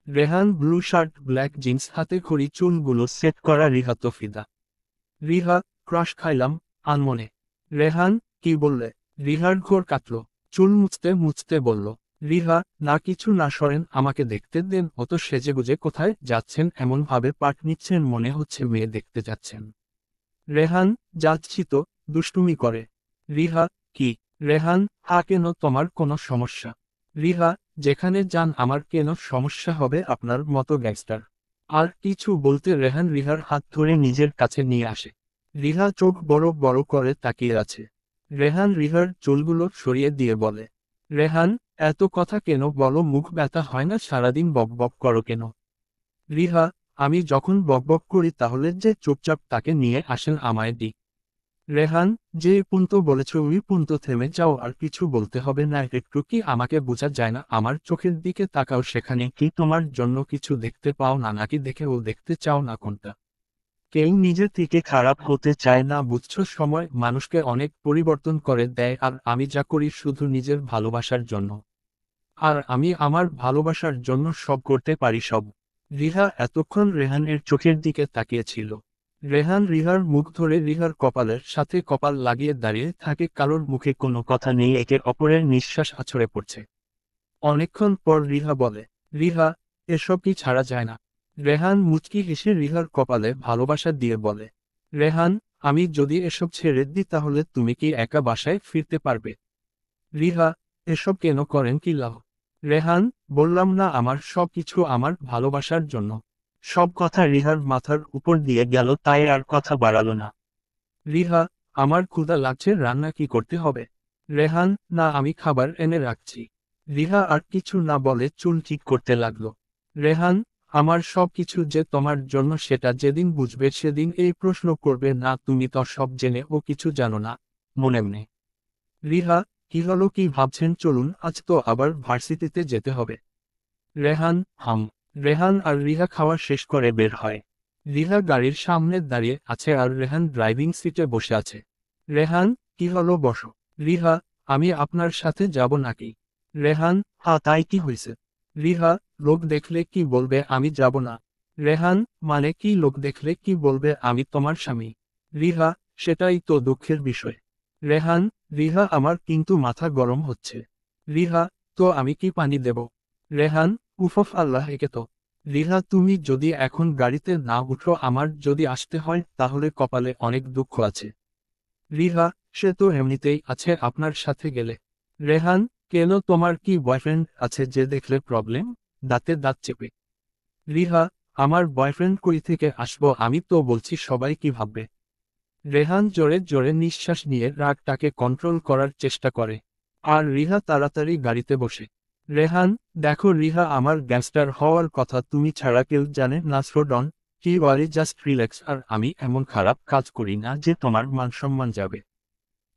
Rehan blue shirt black jeans হাতে খড়ি চুলগুলো সেট করা রিহা তো ফিদা। রিহা ক্রাশ খাইলাম আনমনে। রেহান কি বললে? রিহার ঘোর কাটল। চুল মুছতে মুছতে বলল, রিহা না কিছু না সরেন আমাকে দেখতে দেন অত সেজেগুজে কোথায় যাচ্ছেন এমন ভাবে পাট নিচ্ছেন মনে হচ্ছে মেয়ে দেখতে যাচ্ছেন। রেহান যাচ্ছি তো দুষ্টুমি করে। রিহা কি? রেহান কেন তোমার কোনো সমস্যা? রিহা যেখানে যান আমার কেন সমস্যা হবে আপনার মতো গ্যাংস্টার? আর কিছু বলতে রেহান রিহার হাত ধরে নিজের কাছে নিয়ে আসে। রিহা চোখ বড় বড় করে তাকিয়ে আছে। রেহান রিহার চুলগুলো সরিয়ে দিয়ে বলে, রেহান এত কথা কেন বলো? মুখ ব্যথা হয় না? সারাদিন বকবক করো কেন? রিহা আমি যখন বকবক করি তাহলে যে চুপচাপ তাকে নিয়ে আসেন আমায় দি। রেহান যে পুন্ত বলেছ ওই পুন্ত থেমে যাও আর কিছু বলতে হবে না। একটু কি আমাকে বোঝা যায় না? আমার চোখের দিকে তাকাও, সেখানে কি তোমার জন্য কিছু দেখতে পাও না নাকি দেখেও দেখতে চাও না? কোনটা? কেউ নিজে থেকে খারাপ হতে চায় না বুঝছো? সময় মানুষকে অনেক পরিবর্তন করে দেয় আর আমি যা করি শুধু নিজের ভালোবাসার জন্য। আর আমি আমার ভালোবাসার জন্য সব করতে পারি সব। রিহা এতক্ষণ রেহানের চোখের দিকে তাকিয়েছিল। রেহান রিহার মুখ ধরে রিহার কপালের সাথে কপাল লাগিয়ে দাঁড়িয়ে থাকে, কারোর মুখে কোনো কথা নেই, একে অপরের নিঃশ্বাস আছড়ে পড়ছে। অনেকক্ষণ পর রিহা বলে, রিহা এসব কি ছাড়া যায় না? রেহান মুচকি হেসে রিহার কপালে ভালোবাসা দিয়ে বলে, রেহান আমি যদি এসব ছেড়ে দিই তাহলে তুমি কি একা বাসায় ফিরতে পারবে? রিহা এসব কেন করেন? কি লাভ? রেহান বললাম না আমার সব কিছু আমার ভালোবাসার জন্য। সব কথা রিহার মাথার উপর দিয়ে গেল, তাই আর কথা বাড়ালো না। রিহা আমার ক্ষুধা লাগছে, রান্না কি করতে হবে? রেহান না আমি খাবার এনে রাখছি। রিহা আর কিছু না বলে চুল ঠিক করতে লাগলো। রেহান আমার সব কিছু যে তোমার জন্য সেটা যেদিন বুঝবে সেদিন এই প্রশ্ন করবে না তুমি তো সব জেনে ও কিছু জানো না মনে মনে। রিহা কি হলো? কি ভাবছেন? চলুন আজ তো আবার ভার্সিটিতে যেতে হবে। রেহান হাম। রেহান আর রিহা খাওয়া শেষ করে বের হয়। রিহা গাড়ির সামনে দাঁড়িয়ে আছে আর রেহান ড্রাইভিং সিটে বসে আছে। রেহান কি হলো? বসো। রিহা আমি আপনার সাথে যাব নাকি? রেহান তাই কি হয়েছে? রিহা লোক দেখলে কি বলবে আমি যাব না? রেহান মানে কি লোক দেখলে কি বলবে আমি তোমার স্বামী? রিহা সেটাই তো দুঃখের বিষয়। রেহান রিহা আমার কিন্তু মাথা গরম হচ্ছে। রিহা তো আমি কি পানি দেব? রেহান উফফ আল্লাহ একে তো। রিহা তুমি যদি এখন গাড়িতে না উঠো আমার যদি আসতে হয় তাহলে কপালে অনেক দুঃখ আছে। রিহা সে তো এমনিতেই আছে আপনার সাথে গেলে। রেহান কেন তোমার কি বয়ফ্রেন্ড আছে যে দেখলে প্রবলেম? দাঁতে দাঁত চেপে। রিহা আমার বয়ফ্রেন্ড কই থেকে আসবো? আমি তো বলছি সবাই কি ভাববে? রেহান জোরে জোরে নিঃশ্বাস নিয়ে রাগটাকে কন্ট্রোল করার চেষ্টা করে। আর রিহা তাড়াতাড়ি গাড়িতে বসে। রেহান দেখো রিহা আমার গ্যাংস্টার হওয়ার কথা তুমি ছাড়া কেউ জানে না। স্লো ডাউন, কি ওয়ারি, জাস্ট রিল্যাক্স। আর আমি এমন খারাপ কাজ করি না যে তোমার মানসম্মান যাবে।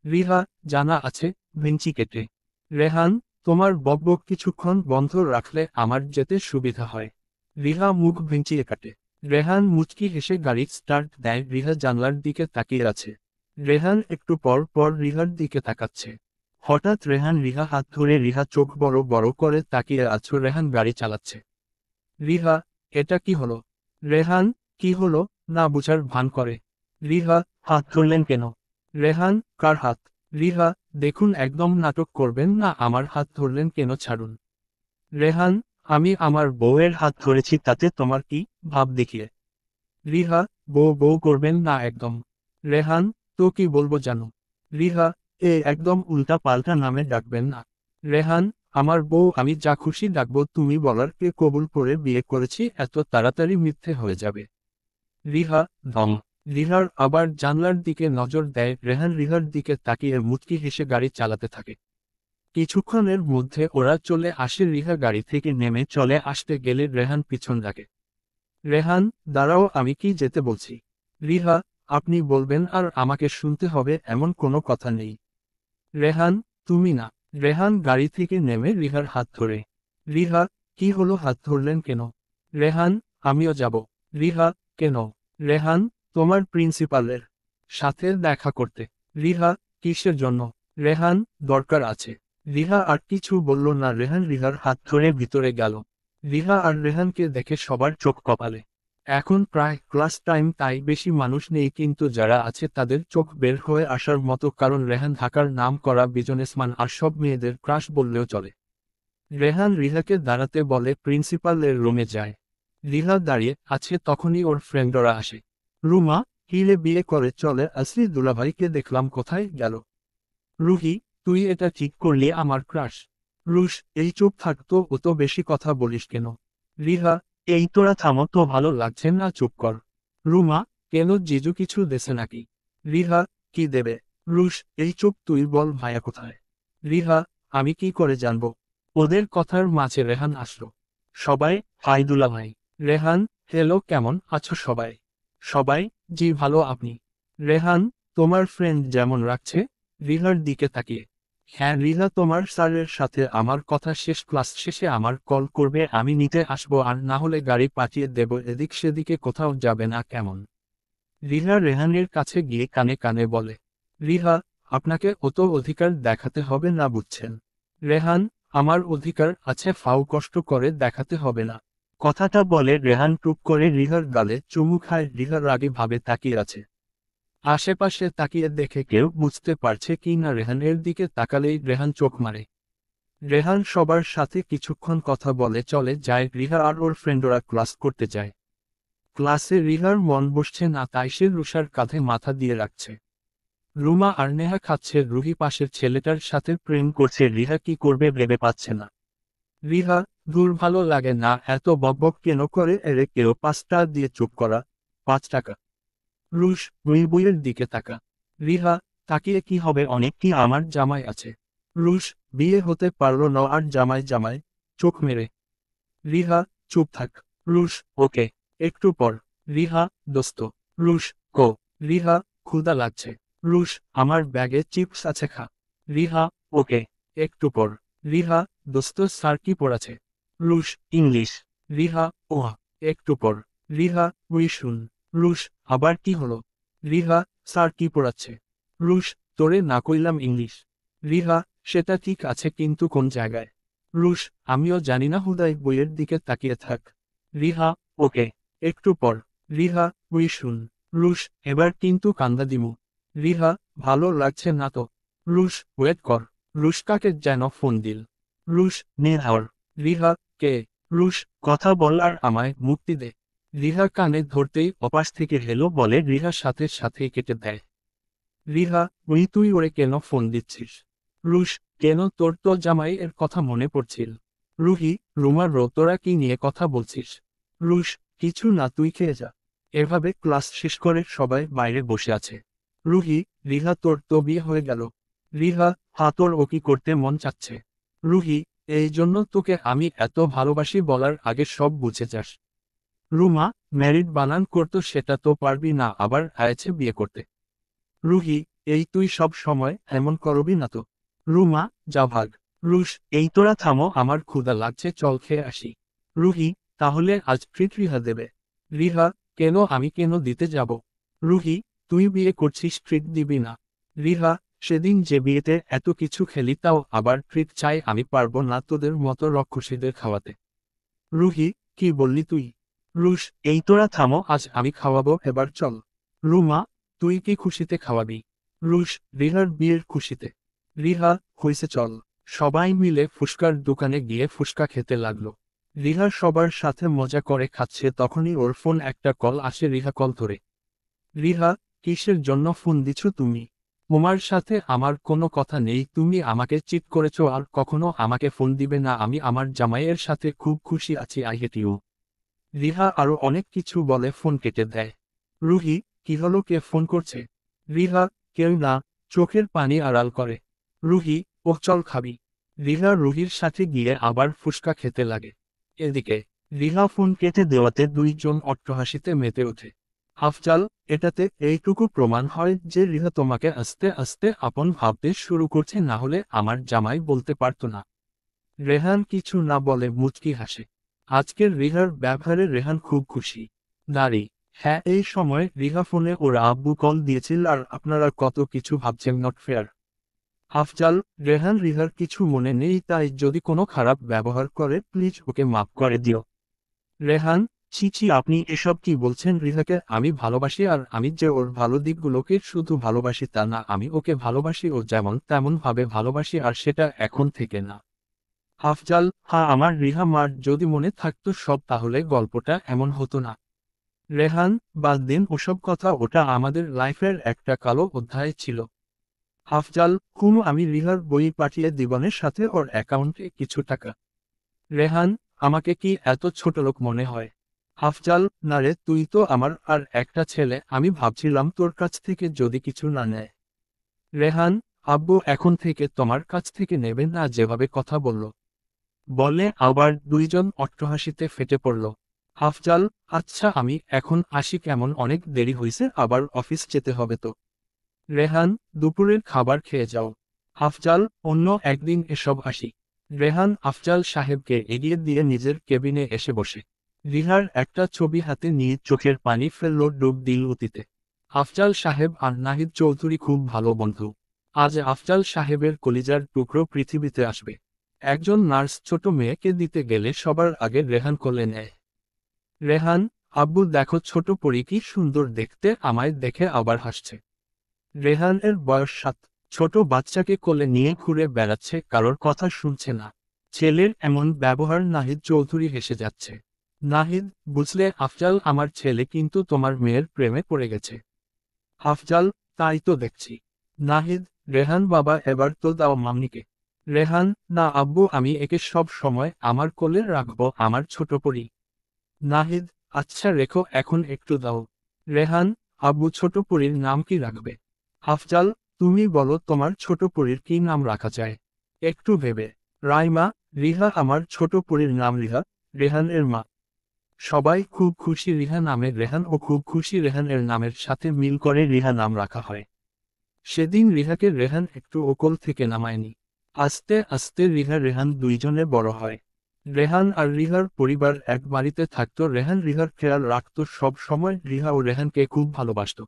রিহা জানা আছে ভেঞ্চি কেটে। রেহান তোমার বকবক কিছুক্ষণ বন্ধ রাখলে আমার যেতে সুবিধা হয়। রিহা মুখ ভেঞ্চিয়ে কাটে। রেহান মুচকি হেসে গাড়ি স্টার্ট দেয়। রিহা জানলার দিকে তাকিয়ে আছে। রেহান একটু পর পর রিহার দিকে তাকাচ্ছে। হঠাৎ রেহান রিহা হাত ধরে রিহা চোখ বড় বড় করে তাকিয়ে আছো। রেহান গাড়ি চালাচ্ছে। রিহা এটা কি হলো? রেহান কি হলো না বুঝার ভান করে। রিহা হাত ধরলেন কেন? রেহান কার হাত? রিহা দেখুন একদম নাটক করবেন না, আমার হাত ধরলেন কেন? ছাড়ুন। রেহান আমি আমার বউয়ের হাত ধরেছি, তাতে তোমার কি? ভাব দেখিয়ে। রিহা বউ বউ করবেন না একদম। রেহান তো কি বলবো জানো? রিহা একদম উল্টা পাল্টা নামে ডাকবেন না। রেহান আমার বউ আমি যা খুশি ডাকবো, তুমি বলার কে কবুল করে বিয়ে করেছি এত তাড়াতাড়ি মিথ্যে হয়ে যাবে। রিহা দম। রিহার আবার জানলার দিকে নজর দেয়। রেহান রিহার দিকে তাকিয়ে মুচকি হেসে গাড়ি চালাতে থাকে। কিছুক্ষণের মধ্যে ওরা চলে আসে। রিহা গাড়ি থেকে নেমে চলে আসতে গেলে রেহান পিছন রাখে। রেহান দাঁড়াও, আমি কি যেতে বলছি? রিহা আপনি বলবেন আর আমাকে শুনতে হবে এমন কোনো কথা নেই। রেহান তুমি না। রেহান গাড়ি থেকে নেমে রিহার হাত ধরে। রিহা কি হলো? হাত ধরলেন কেন? রেহান আমিও যাব। রিহা কেন? রেহান তোমার প্রিন্সিপালের সাথে দেখা করতে। রিহা কিসের জন্য? রেহান দরকার আছে। রিহা আর কিছু বলল না। রেহান রিহার হাত ধরে ভিতরে গেল। রিহা আর রেহানকে দেখে সবার চোখ কপালে। এখন প্রায় ক্লাস টাইম, তাই বেশি মানুষ নেই, কিন্তু যারা আছে তাদের চোখ বের হয়ে আসার মতো, কারণ রেহান ঢাকার নাম করা বিজনেসম্যান আর সব মেয়েদের ক্রাশ বললেও চলে। রেহান রিহাকে দাঁড়াতে বলে, প্রিন্সিপালের রুমে যায়। রিহা দাঁড়িয়ে আছে, তখনই ওর ফ্রেন্ডরা আসে। রুমা, হিলে বিয়ে করে চলে আসলি দুলাভাইকে দেখলাম, কোথায় গেল? রুহি, তুই এটা ঠিক করলি আমার ক্রাশ। রুশ, এই চুপ থাকতো, ও তো বেশি কথা বলিস কেন? রিহা, এই তোরা থামো তো, ভালো লাগছে না, চুপ কর। রুমা, কেন, জিজু কিছু দেছে নাকি? রিহা, কি দেবে? রুশ, এই চুপ, তুই বল ভাইয়া কোথায়? রিহা, আমি কি করে জানবো? ওদের কথার মাঝে রেহান আসলো। সবাই, হাই দুলাভাই। রেহান, হ্যালো, কেমন আছো সবাই? সবাই, জি ভালো, আপনি? রেহান, তোমার ফ্রেন্ড যেমন রাখছে? রিহার দিকে তাকিয়ে। হ্যাঁ রিহা, তোমার স্যারের সাথে আমার কথা শেষ, ক্লাস শেষে আমার কল করবে, আমি নিতে আসবো, আর না হলে গাড়ি পাঠিয়ে দেব, এদিক সেদিকে কোথাও যাবে না, কেমন? রিহা রেহানের কাছে গিয়ে কানে কানে বলে। রিহা, আপনাকে অত অধিকার দেখাতে হবে না, বুঝছেন? রেহান, আমার অধিকার আছে, ফাও কষ্ট করে দেখাতে হবে না। কথাটা বলে রেহান টুপ করে রিহার গালে চুমু খায়। রিহা রাগী ভাবে তাকিয়ে আছে। আশেপাশে তাকিয়ে দেখে কেউ বুঝতে পারছে কি না রেহানের দিকে তাকালেই রেহান চোখ মারে। রেহান সবার সাথে কিছুক্ষণ কথা বলে চলে যায়। রিহা আর ওর ফ্রেন্ডরা ক্লাস করতে যায়। ক্লাসে রিহার মন বসছে না, তাই সে রুষার কাঁধে মাথা দিয়ে রাখছে। রুমা আর নেহা খাচ্ছে, রুহি পাশের ছেলেটার সাথে প্রেম করছে, রিহা কি করবে ভেবে পাচ্ছে না। রিহা, দূর, ভালো লাগে না, এত বকবক কেন করে, এরে কেউ 5টা দিয়ে চুপ করা। 5 টাকা। রুশ, রুই বইয়ের দিকে তাকা। রিহা, তাকিয়ে কি হবে, অনেক কি, আমার জামাই আছে। রুশ, বিয়ে হতে পারলো না আর জামাই জামাই, চোখ মেরে। রিহা, চুপ থাক। রুশ, ওকে। একটু পর। রিহা, দোস্ত। রুশ, কো। রিহা, ক্ষুধা লাগছে। রুশ, আমার ব্যাগে চিপস আছে, খা। রিহা, ওকে। একটু পর। রিহা, দোস্ত স্যার কি পড়াছে? রুশ, ইংলিশ। রিহা, ওয়া। একটু পর। রিহা, উই শুন। রুশ, আবার কি হলো? রিহা, স্যার কি পড়াচ্ছে? রুশ, তোরে না কইলাম ইংলিশ। রিহা, সেটা ঠিক আছে, কিন্তু কোন জায়গায়? রুশ, আমিও জানি না, হুদাই বইয়ের দিকে তাকিয়ে থাক। রিহা, ওকে। একটু পর। রিহা, উই শুন। রুশ, এবার কিন্তু কান্দা দিমু। রিহা, ভালো লাগছে না তো। রুশ, ওয়েট কর। রুশ কাকে যেন ফোন দিল। রুশ, নে হাওয়ার। রিহা, কে? রুশ, কথা বল আর আমায় মুক্তি দে। রিহা কানে ধরতেই অপাশ থেকে হেলো বলে রিহার সাথে সাথেই কেটে দেয়। রিহা, তুই ওরে কেন ফোন দিচ্ছিস? রুশ, কেন, তোর তো জামাই এর কথা মনে পড়ছিল। রুহি, রুমার রো, তোরা কি নিয়ে কথা বলছিস? রুশ, কিছু না, তুই খেয়ে যা। এভাবে ক্লাস শেষ করে সবাই বাইরে বসে আছে। রুহি, রিহা, তোর তো বিয়ে হয়ে গেল। রিহা, হ্যাঁ, তোর ও কি করতে মন চাচ্ছে? রুহি, এই জন্য তোকে আমি এত ভালোবাসি বলার আগে সব বুঝে যাস। রুমা, ম্যারিড বানান করতো, সেটা তো পারবি না, আবার আয়েছে বিয়ে করতে। রুহি, এই তুই সব সময় এমন করবি না তো। রুমা, যা ভাগ। রুশ, এই তোরা থামো, আমার ক্ষুধা লাগছে, চল খেয়ে আসি। রুহি, তাহলে আজ ট্রিট রিহা দেবে। রিহা, কেন, আমি কেন দিতে যাব? রুহি, তুই বিয়ে করছিস, ট্রিট দিবি না? রিহা, সেদিন যে বিয়েতে এত কিছু খেলি, তাও আবার ট্রিট চাই, আমি পারবো না তোদের মতো রক্ষসীদের খাওয়াতে। রুহি, কি বললি তুই? রুশ, এই তোরা থামো, আজ আমি খাওয়াবো, এবার চল। রুমা, তুই কি খুশিতে খাওয়াবি? রুশ, রিহার বিয়ের খুশিতে। রিহা, হইছে, চল। সবাই মিলে ফুসকার দোকানে গিয়ে ফুসকা খেতে লাগলো। রিহা সবার সাথে মজা করে খাচ্ছে, তখনই ওর ফোন একটা কল আসে। রিহা কল ধরে। রিহা, কিসের জন্য ফোন দিছো তুমি? তোমার সাথে আমার কোনো কথা নেই, তুমি আমাকে চিট করেছো আর কখনো আমাকে ফোন দিবে না, আমি আমার জামাইয়ের সাথে খুব খুশি আছি, আই হেট ইউ। রিহা আরো অনেক কিছু বলে ফোন কেটে দেয়। রুহি, কি হলো, কে ফোন করছে? রিহা, কেউ না। চোখের পানি আড়াল করে। রুহি, ও চল খাবি। রিহা রুহির সাথে গিয়ে আবার ফুসকা খেতে লাগে। এদিকে রিহা ফোন কেটে দেওয়াতে দুইজন অট্টহাসিতে মেতে ওঠে। আফজাল, এটাতে এইটুকু প্রমাণ হয় যে রিহা তোমাকে আস্তে আস্তে আপন ভাবতে শুরু করছে, না হলে আমার জামাই বলতে পারতো না। রেহান কিছু না বলে মুচকি হাসে। আজকের রিহার ব্যবহারে রেহান খুব খুশি। নারী, হ্যাঁ, এই সময় রিহা ফোনে ওর আব্বু কল দিয়েছিল আর আপনারা কত কিছু ভাবছেন, নট ফেয়ার। আফজাল, রেহান রিহার কিছু মনে নেই, তাই যদি কোনো খারাপ ব্যবহার করে প্লিজ ওকে মাফ করে দিও। রেহান, ছি ছি, আপনি এসব কি বলছেন? রিহাকে আমি ভালোবাসি, আর আমি যে ওর ভালো দিকগুলোকে শুধু ভালোবাসি তা না, আমি ওকে ভালোবাসি, ও যেমন তেমন ভাবে ভালোবাসি, আর সেটা এখন থেকে না। আফজাল, হ্যাঁ, আমার রিহা মার যদি মনে থাকতো সব, তাহলে গল্পটা এমন হতো না। রেহান, বাদ দিন ওসব কথা, ওটা আমাদের লাইফের একটা কালো অধ্যায় ছিল। আফজাল, আমি রিহার বই পাঠিয়ে দিবনের সাথে ওর অ্যাকাউন্টে কিছু টাকা। রেহান, আমাকে কি এত ছোটলোক মনে হয়? আফজাল, না রে, তুই তো আমার আর একটা ছেলে, আমি ভাবছিলাম তোর কাছ থেকে যদি কিছু না নেয়। রেহান, আব্বু এখন থেকে তোমার কাছ থেকে নেবে না, যেভাবে কথা বলল। বলে আবার দুইজন অট্টহাসিতে ফেটে পড়ল। আফজাল, আচ্ছা আমি এখন আসি, কেমন অনেক দেরি হইছে, আবার অফিস যেতে হবে তো। রেহান, দুপুরের খাবার খেয়ে যাও। আফজাল, অন্য একদিন এসব আসি। রেহান আফজাল সাহেবকে এগিয়ে দিয়ে নিজের কেবিনে এসে বসে রিহার একটা ছবি হাতে নিয়ে চোখের পানি ফেলল ডুব দিল অতীতে। আফজাল সাহেব আর নাহিদ চৌধুরী খুব ভালো বন্ধু। আজ আফজাল সাহেবের কলিজার টুকরো পৃথিবীতে আসবে। একজন নার্স ছোট মেয়েকে দিতে গেলে সবার আগে রেহান কোলে নেয়। রেহান, আব্বু দেখো ছোট পরী কি সুন্দর দেখতে, আমায় দেখে আবার হাসছে। রেহানের বয়স 7। ছোট বাচ্চাকে কোলে নিয়ে ঘুরে বেড়াচ্ছে, কারোর কথা শুনছে না। ছেলের এমন ব্যবহার নাহিদ চৌধুরী হেসে যাচ্ছে। নাহিদ, বুঝলে আফজাল, আমার ছেলে কিন্তু তোমার মেয়ের প্রেমে পড়ে গেছে। আফজাল, তাই তো দেখছি। নাহিদ, রেহান বাবা, এবার তো দাও মাম্মিকে। রেহান, না আব্বু, আমি একে সব সময় আমার কোলে রাখবো, আমার ছোট পরী। নাহিদ, আচ্ছা রেখো, এখন একটু দাও। রেহান, আব্বু ছোট পরীর নাম কি রাখবে? আফজাল, তুমি বলো তোমার ছোট পরীর কি নাম রাখা যায়? একটু ভেবে। রাইমা। রিহা, আমার ছোট পরীর নাম রিহা, রেহানের মা। সবাই খুব খুশি রিহা নামে, রেহান ও খুব খুশি রেহানের নামের সাথে মিল করে রিহা নাম রাখা হয়। সেদিন রিহাকে রেহান একটু কোল থেকে নামায়নি। আস্তে আস্তে রিহা রেহান দুইজনে বড় হয়। রেহান আর রিহার পরিবার এক বাড়িতে থাকতো। রেহান রিহার খেয়াল রাখত সব সময়। রিহা ও রেহানকে খুব ভালোবাসত।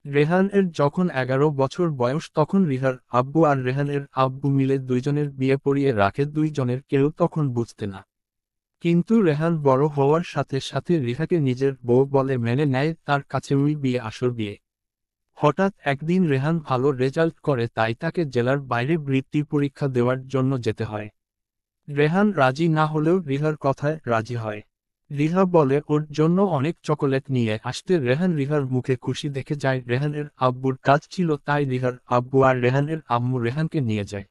রেহানের যখন 11 বছর বয়স, তখন রিহার আব্বু আর রেহানের আব্বু মিলে দুইজনের বিয়ে পড়িয়ে রাখে। দুইজনের কেউ তখন বুঝতে না। কিন্তু রেহান বড় হওয়ার সাথে সাথে রিহাকে নিজের বউ বলে মেনে নেয়, তার কাছে বিয়ে আসর বিয়ে। হঠাৎ একদিন রেহান ভালো রেজাল্ট করে, তাই তাকে জেলার বাইরে বৃত্তি পরীক্ষা দেওয়ার জন্য যেতে হয়। রেহান রাজি না হলেও রিহার কথায় রাজি হয়। রিহা বলে ওর জন্য অনেক চকোলেট নিয়ে আসতে। রেহান রিহার মুখে খুশি দেখে যায়। রেহানের আব্বুর কাজ ছিল, তাই রিহার আব্বু আর রেহানের আম্মু রেহানকে নিয়ে যায়।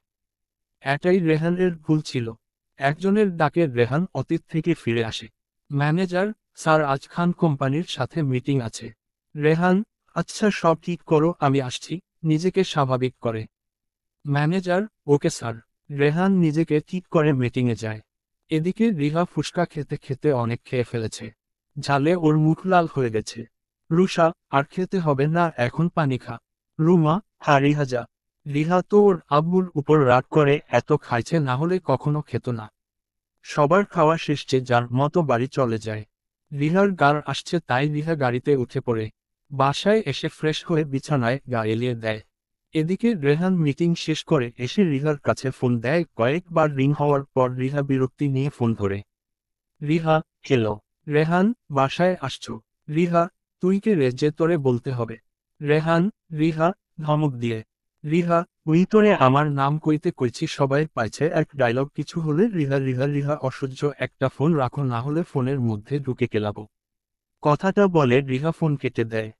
এটাই রেহানের ভুল ছিল। একজনের ডাকে রেহান অতীত থেকে ফিরে আসে। ম্যানেজার, স্যার, আজ খান কোম্পানির সাথে মিটিং আছে। রেহান, আচ্ছা সব ঠিক করো, আমি আসছি। নিজেকে স্বাভাবিক করে। Manager, okay sir. রেহান নিজেকে ঠিক করে মিটিংয়ে যায়। এদিকে রিহা ফুসকা খেতে খেতে অনেক খেয়ে ফেলেছে। ঝালে ওর মুখ লাল হয়ে গেছে। রুষা, আর খেতে হবে না, এখন পানি খা। রুমা, হ্যাঁ রিহা যা। রিহা তো ওর আব্বুর উপর রাগ করে এত খাইছে, না হলে কখনো খেত না। সবার খাওয়া শেষে যার মতো বাড়ি চলে যায়। রিহার গার আসছে, তাই রিহা গাড়িতে উঠে পড়ে বাসায় এসে ফ্রেশ হয়ে বিছানায় গা এলিয়ে দেয়। এদিকে রেহান মিটিং শেষ করে এসে রিহার কাছে ফোন দেয়। কয়েকবার রিং হওয়ার পর রিহা বিরক্তি নিয়ে ফোন ধরে। রিহা, হ্যালো। রেহান, বাসায় আসছো? রিহা, তুই কে রে যে তোরে বলতে হবে? রেহান, রিহা, ধমক দিয়ে। রিহা, তুই তোরে আমার নাম কইতে কইছি, সবাই পাইছে এক ডায়লগ, কিছু হলে রিহা রিহা রিহা অসহ্য, একটা ফোন রাখো, না হলে ফোনের মধ্যে ঢুকে কেলাবো। কথাটা বলে রিহা ফোন কেটে দেয়।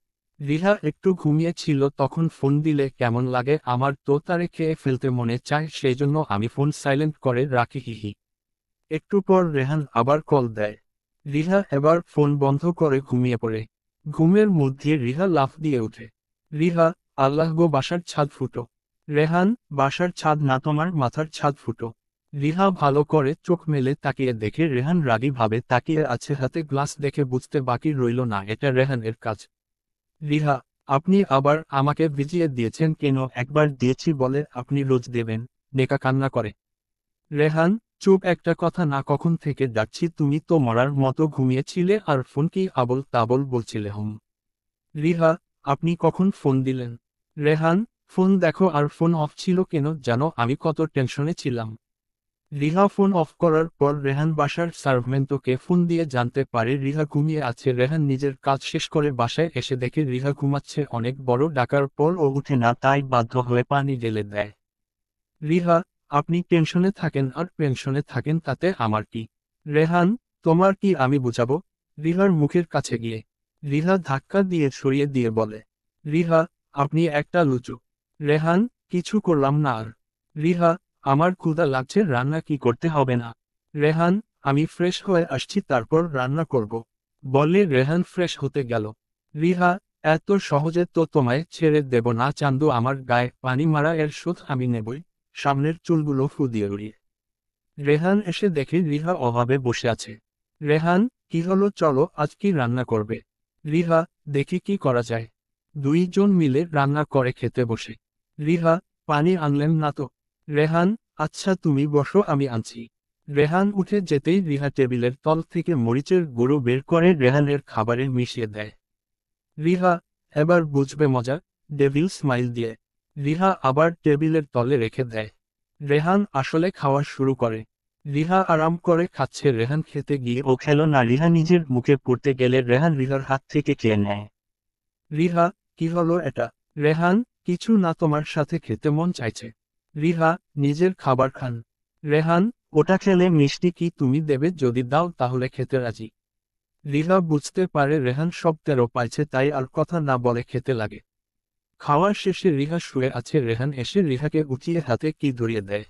রিহা একটু ঘুমিয়েছিল, তখন ফোন দিলে কেমন লাগে আমার তো, তারে খেয়ে ফেলতে মনে চায়, সেই জন্য আমি ফোন সাইলেন্ট করে রাখি, হিহি। একটু পর রেহান আবার কল দেয়। রিহা এবার ফোন বন্ধ করে ঘুমিয়ে পড়ে। ঘুমের মধ্যে রিহা লাফ দিয়ে ওঠে। রিহা, আল্লাহ গো, বাসার ছাদ ফুটো। রেহান, বাসার ছাদ না, তোমার মাথার ছাদ ফুটো। রিহা ভালো করে চোখ মেলে তাকিয়ে দেখে রেহান রাগী ভাবে তাকিয়ে আছে, হাতে গ্লাস দেখে বুঝতে বাকি রইল না এটা রেহানের কাজ। রিহা, আপনি আবার আমাকে ভিজিয়ে দিয়েছেন কেন? একবার দিয়েছি বলে আপনি রোজ দেবেন? নেকা কান্না করে। রেহান, চুপ, একটা কথা না, কখন থেকে ডাকছি, তুমি তো মরার মতো ঘুমিয়েছিলে, আর ফোন কি আবল তাবল বলছিলে? রিহা, আপনি কখন ফোন দিলেন? রেহান, ফোন দেখো আর ফোন অফ ছিল কেন, জানো আমি কত টেনশনে ছিলাম। রিহা ফোন অফ করার পর রেহান বাসার সার্ভমেন্টকে ফোন দিয়ে জানতে পারে রিহা ঘুমিয়ে আছে। রেহান নিজের কাজ শেষ করে বাসায় এসে দেখে রিহা ঘুমাচ্ছে। অনেক বড় ডাকার পর ও উঠে না, তাই বাধ্য হয়ে পানি ঢেলে দেয়। রিহা, আপনি টেনশনে থাকেন আর পেনশনে থাকেন, তাতে আমার কি? রেহান, তোমার কি আমি বুঝাবো? রিহার মুখের কাছে গিয়ে রিহা ধাক্কা দিয়ে সরিয়ে দিয়ে বলে, রিহা, আপনি একটা লুচু। রেহান, কিছু করলাম না আর। রিহা, আমার ক্ষুধা লাগছে, রান্না কি করতে হবে না? রেহান, আমি ফ্রেশ হয়ে আসছি, তারপর রান্না করব। বলে রেহান ফ্রেশ হতে গেল। রিহা, এত সহজে তো তোমায় ছেড়ে দেব না চান্দু, আমার গায়ে পানি মারা এর শোধ আমি নেবই। সামনের চুলগুলো ফু দিয়ে উড়িয়ে রেহান এসে দেখে রিহা অভাবে বসে আছে। রেহান, কি হলো, চলো আজ কি রান্না করবে? রিহা, দেখি কি করা যায়। দুইজন মিলে রান্না করে খেতে বসে। রিহা, পানি আনলেন না তো? রেহান, আচ্ছা তুমি বসো, আমি আনছি। রেহান উঠে যেতেই রিহা টেবিলের তল থেকে মরিচের গুঁড়ো বের করে রেহানের খাবারে মিশিয়ে দেয়। রিহা, এবার বুঝবে মজা, ডেভিল স্মাইল দিয়ে রিহা আবার টেবিলের তলে রেখে দেয়। রেহান আসলে খাওয়া শুরু করে। রিহা আরাম করে খাচ্ছে। রেহান খেতে গিয়ে ও খেলো না। রিহা নিজের মুখে পড়তে গেলে রেহান রিহার হাত থেকে খেয়ে নেয়। রিহা, কি হলো এটা? রেহান, কিছু না, তোমার সাথে খেতে মন চাইছে। রিহা, নিজের খাবার খান। রেহান, ওটা খেলে মিষ্টি কি তুমি দেবে? যদি দাও তাহলে খেতে রাজি। রিহা বুঝতে পারে রেহান সব তেরো পাইছে, তাই আর কথা না বলে খেতে লাগে। খাওয়ার শেষে রিহা শুয়ে আছে। রেহান এসে রিহাকে উঠিয়ে হাতে কি ধরিয়ে দেয়।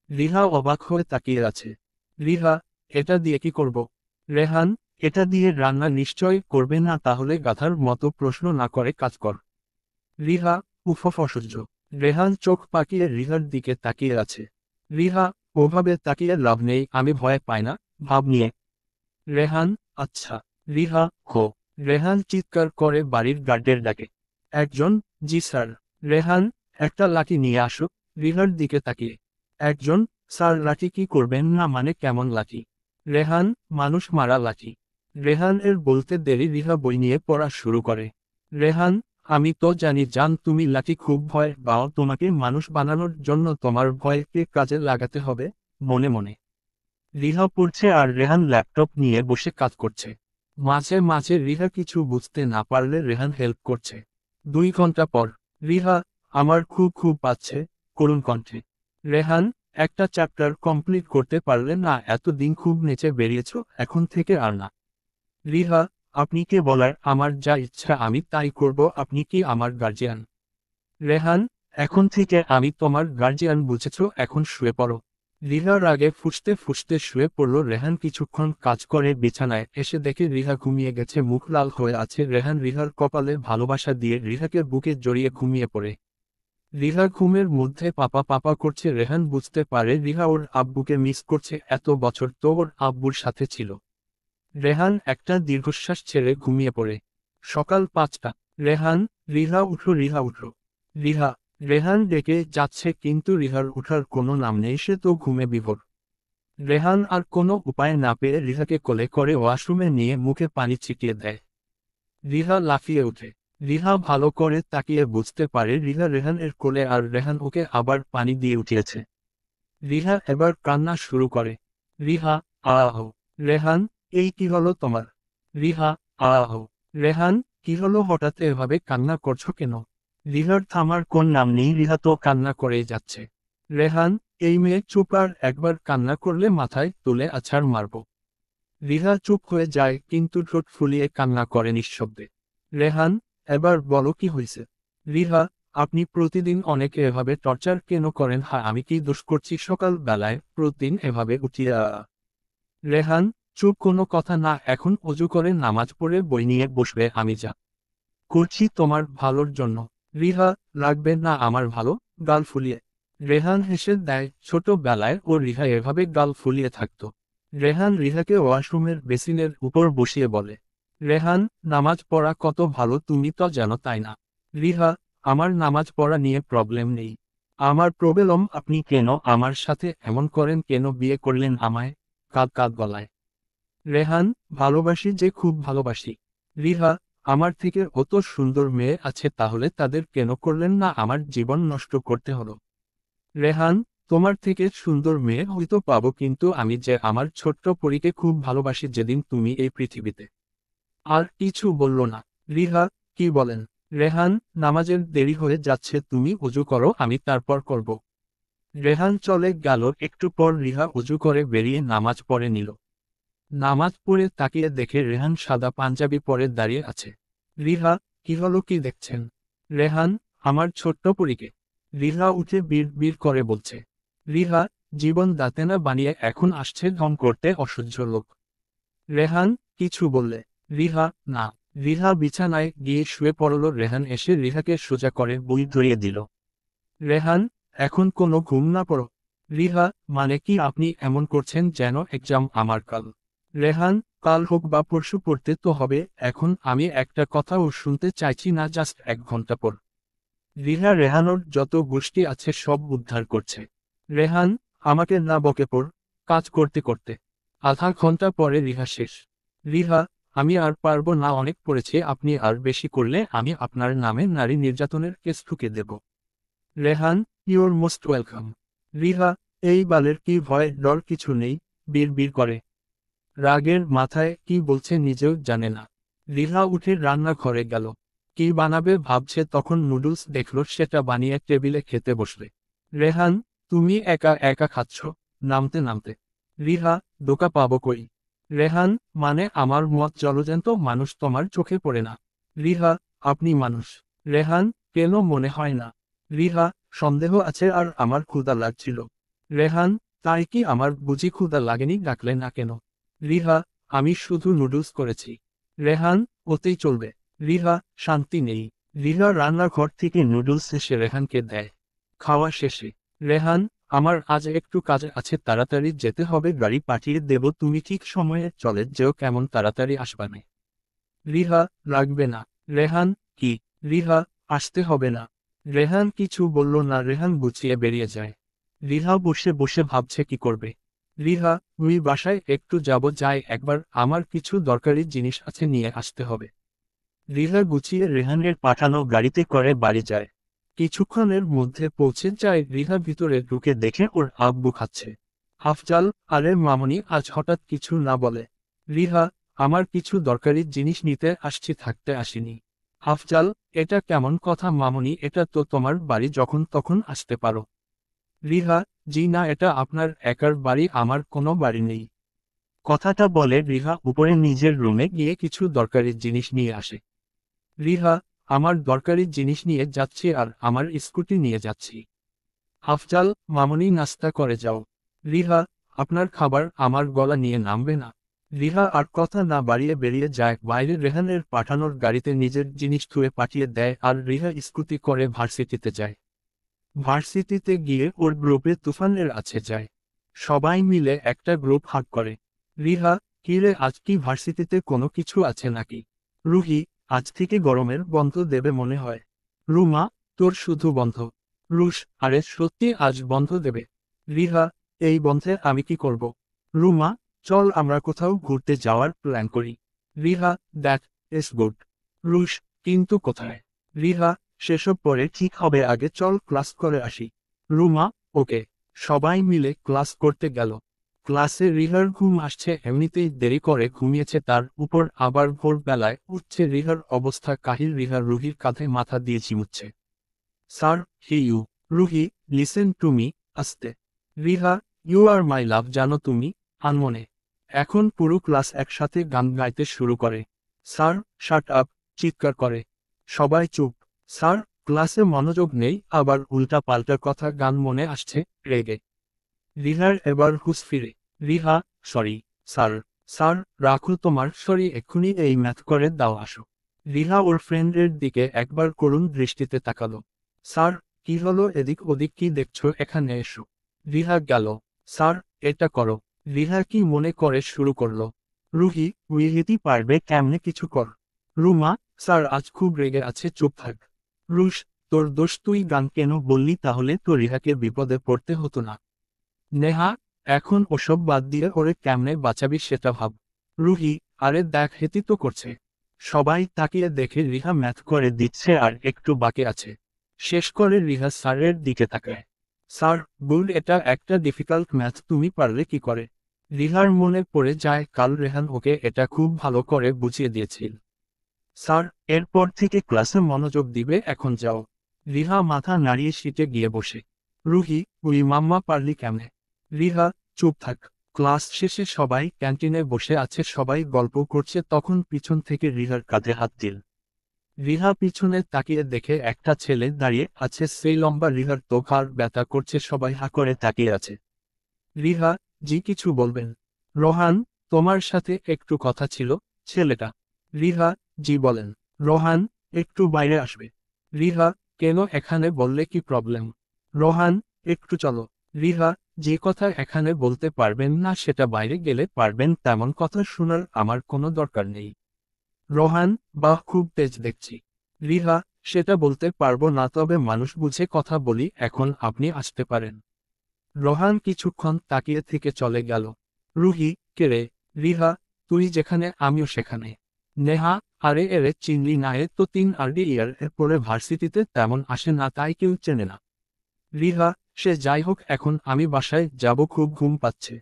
রিহা অবাক হয়ে তাকিয়ে আছে। রিহা, এটা দিয়ে কি করব? রেহান, এটা দিয়ে রান্না নিশ্চয় করবে না, তাহলে গাধার মতো প্রশ্ন না করে কাজ কর। রিহা, উফ অসহ্য। রেহান চোখ পাকিয়ে রিহার দিকে তাকিয়ে আছে। রিহা, ওভাবে তাকিয়ে লাভ নেই, আমি ভয় পাই না, ভাব নিয়ে। রেহান, আচ্ছা। রিহা, হো। রেহান চিৎকার করে বাড়ির গার্ডের ডাকে। একজন, জি স্যার। রেহান, একটা লাঠি নিয়ে আসো। রিহার দিকে তাকিয়ে একজন, স্যার লাঠি কি করবেন না মানে কেমন লাঠি? রেহান, মানুষ মারা লাঠি। রেহান এর বলতে দেরি রিহা বই নিয়ে পড়া শুরু করে। রেহান, আমি তো জানি জান তুমি লাঠি খুব ভয় পাও, তোমাকে মানুষ বানানোর জন্য তোমার ভয়কে কাজে লাগাতে হবে। মনে মনে রিহা পড়ছে আর রেহান ল্যাপটপ নিয়ে বসে কাজ করছে। মাঝে মাঝে রিহা কিছু বুঝতে না পারলে রেহান হেল্প করছে। 2 ঘন্টা পর। রিহা, আমার খুব খুব পাচ্ছে, করুণ কণ্ঠে। রেহান, একটা চ্যাপ্টার কমপ্লিট করতে পারলে না? এতদিন খুব নেচে বেরিয়েছ, এখন থেকে আর না। রিহা, আপনি কে বলার? আমার যা ইচ্ছা আমি তাই করব, আপনি কি আমার গার্জিয়ান? রেহান, এখন থেকে আমি তোমার গার্জিয়ান, বুঝেছ? এখন শুয়ে পড়ো। রিহা রাগে ফুঁসতে ফুঁসতে শুয়ে পড়ল। রেহান কিছুক্ষণ কাজ করে বিছানায় এসে দেখে রিহা ঘুমিয়ে গেছে, মুখ লাল হয়ে আছে। রেহান রিহার কপালে ভালোবাসা দিয়ে রিহাকে বুকে জড়িয়ে ঘুমিয়ে পড়ে। রিহা ঘুমের মধ্যে পাপা পাপা করছে। রেহান বুঝতে পারে রিহা ওর আব্বুকে মিস করছে, এত বছর তো ওর আব্বুর সাথে ছিল। রেহান একটা দীর্ঘশ্বাস ছেড়ে ঘুমিয়ে পড়ে। সকাল 5টা। রেহান, রিহা উঠো, রিহা উঠো। রিহা। রেহান ডেকে যাচ্ছে কিন্তু রিহার উঠার কোনো নাম নেই, সে তো ঘুমে বিভোর। রেহান আর কোনো উপায় না পেয়ে রিহাকে কোলে করে ওয়াশরুমে নিয়ে মুখে পানি ছিটিয়ে দেয়। রিহা লাফিয়ে ওঠে। রিহা ভালো করে তাকিয়ে বুঝতে পারে রিহা রেহান এর কোলে আর রেহান ওকে আবার পানি দিয়ে উঠিয়েছে। রিহা এবার কান্না শুরু করে। রিহা, আহ। রেহান, এই কি হলো তোমার? রিহা, আহ। রেহান, কি হলো, হঠাৎ এভাবে কান্না করছো কেন? রিহার থামার কোন নাম নেই, রিহা তো কান্না করেই যাচ্ছে। রেহান, এই মেয়ে চুপ, আর একবার কান্না করলে মাথায় তুলে আছাড় মারব। রিহা চুপ হয়ে যায় কিন্তু ঠোঁট ফুলিয়ে কান্না করে নিঃশব্দে। রেহান, এবার বলো কি হয়েছে? রিহা, আপনি প্রতিদিন অনেকে এভাবে টর্চার কেন করেন? হ্যাঁ, আমি কি দোষ করছি? সকাল বেলায় প্রতিদিন এভাবে উঠিয়ে রেহান, চুপ, কোনো কথা না, এখন অজু করে নামাজ পড়ে বই নিয়ে বসবে, আমি যা করছি তোমার ভালোর জন্য। রিহা, লাগবে না আমার ভালো, গাল ফুলিয়ে। রেহান হেসে দেয়। ছোটবেলায় ও রিহা এভাবে গাল ফুলিয়ে থাকত। রেহান রিহাকে ওয়াশরুমের বেসিনের উপর বসিয়ে বলে, রেহান, নামাজ পড়া কত ভালো, তুমি তো জানো তাই না? রিহা, আমার নামাজ পড়া নিয়ে প্রবলেম নেই। আমার প্রবলেম আপনি কেন আমার সাথে এমন করেন, কেন বিয়ে করলেন আমায়? কাঁদ কাঁদ গলায়। রেহান, ভালোবাসি যে, খুব ভালোবাসি। রিহা, আমার থেকে অত সুন্দর মেয়ে আছে, তাহলে তাদের কেন করলেন না? আমার জীবন নষ্ট করতে হলো। রেহান, তোমার থেকে সুন্দর মেয়ে হয়তো পাবো, কিন্তু আমি যে আমার ছোট্ট পরীকে খুব ভালোবাসি যেদিন তুমি এই পৃথিবীতে। আর কিছু বলল না। রিহা, কি বলেন? রেহান, নামাজের দেরি হয়ে যাচ্ছে, তুমি অজু করো, আমি তারপর করব। রেহান চলে গেল। একটু পর রিহা অজু করে বেরিয়ে নামাজ পড়ে নিল। নামাজ পড়ে তাকিয়ে দেখে রেহান সাদা পাঞ্জাবি পরে দাঁড়িয়ে আছে। রিহা, কি হলো, কি দেখছেন? রেহান, আমার ছোট্ট পরীকে। রিহা উঠে বিড় করে বলছে। রিহা, জীবন দাঁতে না বানিয়ে এখন আসছে ঢং করতে, অসহ্য লোক। রেহান, কিছু বললে? রিহা, না। রিহা বিছানায় গিয়ে শুয়ে পড়ল। রেহান এসে রিহাকে সোজা করে বই ধরিয়ে দিল। রেহান, এখন কোনো ঘুম না পড়ো? রিহা, মানে কি আপনি এমন করছেন যেন এক্সাম আমার কাল? রেহান, কাল হোক বা পরশু পড়তে তো হবে, এখন আমি একটা কথাও শুনতে চাইছি না, জাস্ট 1 ঘন্টা পর। রিহা রেহানোর যত গোষ্ঠী আছে সব উদ্ধার করছে। রেহান, আমাকে না বকে পড়। কাজ করতে করতে ½ ঘন্টা পরে রিহা শেষ। রিহা, আমি আর পারবো না, অনেক পড়েছে, আপনি আর বেশি করলে আমি আপনার নামে নারী নির্যাতনের কেস ঠুকে দেব। Rehan, your most welcome. Riha, এই বালের কি ভয় ডর কিছু নেই? বিড় করে রাগের মাথায় কি বলছে নিজেও জানে না। রিহা উঠে রান্নাঘরে গেল। কি বানাবে ভাবছে, তখন নুডলস দেখলো, সেটা বানিয়ে টেবিলে খেতে বসলে। রেহান, তুমি একা একা খাচ্ছ? নামতে নামতে। রিহা, ধোকা পাবো কই? রেহান, মানে আমার মত জলজ্যান্ত মানুষ তোমার চোখে পড়ে না? রিহা, আপনি মানুষ? রেহান, কেন মনে হয় না? রিহা, সন্দেহ আছে, আর আমার ক্ষুধা লাগছিল। রেহান, তাই কি? আমার বুঝি ক্ষুধা লাগেনি? ডাকলে না কেন? রিহা, আমি শুধু নুডলস করেছি। রেহান, ওতেই চলবে। রিহা, শান্তি নেই। রিহা রান্নাঘর থেকে নুডলস এসে রেহানকে দেয়। খাওয়া শেষে। রেহান, আমার আজ একটু কাজ আছে, তাড়াতাড়ি যেতে হবে, গাড়ি পাঠিয়ে দেব, তুমি ঠিক সময়ে চলে যেও, কেমন তাড়াতাড়ি আসবানে। রিহা, লাগবে না। রেহান, কি? রিহা, আসতে হবে না। রেহান কিছু বলল না। রেহান গুছিয়ে বেরিয়ে যায়। রিহা বসে বসে ভাবছে কি করবে। রিহা, ওই বাসায় একটু যাব, যাই একবার, আমার কিছু দরকারি জিনিস আছে, নিয়ে আসতে হবে। রিহা গুছিয়ে রেহানের পাঠানো গাড়িতে করে বাড়ি যায়। কিছুক্ষণের মধ্যে পৌঁছে যায়। রিহা ভিতরে ঢুকে দেখে ওর আব্বু খাচ্ছে। আফজাল, আরে মামনি, আজ হঠাৎ কিছু না বলে? রিহা, আমার কিছু দরকারি জিনিস নিতে আসছি, থাকতে আসিনি। আফজাল, এটা কেমন কথা মামনি? এটা তো তোমার বাড়ি, যখন তখন আসতে পারো। রিহা, জি না, এটা আপনার একার বাড়ি, আমার কোনো বাড়ি নেই। কথাটা বলে রিহা উপরে নিজের রুমে গিয়ে কিছু দরকারি জিনিস নিয়ে আসে। রিহা, আমার দরকারি জিনিস নিয়ে যাচ্ছি, আর আমার স্কুটি নিয়ে যাচ্ছি। আফজাল, মামনি নাস্তা করে যাও। রিহা, আপনার খাবার আমার গলা নিয়ে নামবে না। রিহা আর কথা না বাড়িয়ে বেরিয়ে যায় বাইরে। রেহানের পাঠানোর গাড়িতে নিজের জিনিস থুয়ে পাঠিয়ে দেয়, আর রিহা স্কুটি করে ভার্সিটিতে যায়। ভার্সিটিতে গিয়ে ওর গ্রুপে তুফানের আছে যায়। সবাই মিলে একটা গ্রুপ হাঁক করে। রিহা, কিরে, আজ কি ভার্সিটিতে কোনো কিছু আছে নাকি? রুহি, আজ থেকে গরমের বন্ধ দেবে মনে হয়। রুমা, তোর শুধু বন্ধ। রুশ, আরে সত্যি আজ বন্ধ দেবে? রিহা, এই বন্ধে আমি কি করব? রুমা, চল আমরা কোথাও ঘুরতে যাওয়ার প্ল্যান করি। Riha, that is good. রুশ, কিন্তু কোথায়? রিহা, সেসব পরে ঠিক হবে, আগে চল ক্লাস করে আসি। রুমা, ওকে। সবাই মিলে ক্লাস করতে গেল। ক্লাসে রিহার ঘুম আসছে, এমনিতেই দেরি করে ঘুমিয়েছে, তার উপর আবার ভোরবেলায় উঠছে। রিহার অবস্থা কাহিল। রিহা রুহির কাঁধে মাথা দিয়ে চিমুচ্ছে। Sir, you. Ruhi, listen to me, আস্তে। রিহা, ইউ আর মাই লাভ, জানো তুমি, আনমনে। এখন পুরো ক্লাস একসাথে গান গাইতে শুরু করে। স্যার, শাট আপ, চিৎকার করে। সবাই চুপ। স্যার, ক্লাসে মনোযোগ নেই, আবার উল্টা পাল্টা কথা গান মনে আসছে, রেগে। রিহার এবার হুঁশ ফিরে। রিহা, সরি। স্যার। স্যার, রাখো তোমার সরি, এক্ষুনি এই ম্যাথ করে দাও, আসো। রিহা ওর ফ্রেন্ডের দিকে একবার করুণ দৃষ্টিতে তাকালো। স্যার, কি হলো? এদিক ওদিক কি দেখছো? এখানে এসো। রিহা গেল। স্যার, এটা করো। রিহা কি মনে করে শুরু করলো। রুহি, উইহিতি পারবে কেমনে, কিছু কর। রুমা, স্যার আজ খুব রেগে আছে, চুপ থাক। রুশ, তোর দোষ, তুই গান কেন বললি? তাহলে তো রিহাকে বিপদে পড়তে হতো না। নেহা, এখন ওসব বাদ দিয়ে ওরে কেমনে বাঁচাবি সেটা ভাব। রুহি, আরে দেখ, হেতি তো করছে। সবাই তাকিয়ে দেখে রিহা ম্যাথ করে দিচ্ছে আর একটু বাকি আছে। শেষ করে রিহা স্যারের দিকে তাকায়। স্যার, বুল, এটা একটা ডিফিকাল্ট ম্যাথ, তুমি পারলে কি করে? রিহার মনে পড়ে যায় কাল রেহান ওকে এটা খুব ভালো করে বুঝিয়ে দিয়েছিল। স্যার, এরপর থেকে ক্লাসে মনোযোগ দিবে, এখন যাও। রিহা মাথা নাড়িয়ে সিটে গিয়ে বসে। রুহি, ওই মাম্মা পারলি কেমনে? রিহা, চুপ থাক। ক্লাস শেষে সবাই ক্যান্টিনে বসে আছে, সবাই গল্প করছে, তখন পিছন থেকে রিহার কাঁধে হাত দিল। রিহা পিছনে তাকিয়ে দেখে একটা ছেলে দাঁড়িয়ে আছে, সেই লম্বা। রিহার তো ঘাড় ব্যথা করছে, সবাই হা করে তাকিয়ে আছে। রিহা, জি কিছু বলবেন? রোহান, তোমার সাথে একটু কথা ছিল। ছেলেটা। রিহা, জি বলেন। রোহান, একটু বাইরে আসবে? রিহা, কেন, এখানে বললে কি প্রবলেম? রোহান, একটু চলো। রিহা, যে কথা এখানে বলতে পারবেন না সেটা বাইরে গেলে পারবেন, তেমন কথা শোনার আমার কোনো দরকার নেই। রোহান, বাহ, খুব তেজ দেখছি। রিহা, সেটা বলতে পারবো না, তবে মানুষ বুঝে কথা বলি, এখন আপনি আসতে পারেন। রোহান কিছুক্ষণ তাকিয়ে থেকে চলে গেল। রুহি, কে রে? রিহা, তুই যেখানে আমিও সেখানে। নেহা, আরে এরে চিনলি না, এ তো 3 ইয়ার এর পরে ভার্সিটিতে তেমন আসে না, তাই কেউ চেনে না। রিহা, সে যাই হোক, এখন আমি বাসায় যাব, খুব ঘুম পাচ্ছে।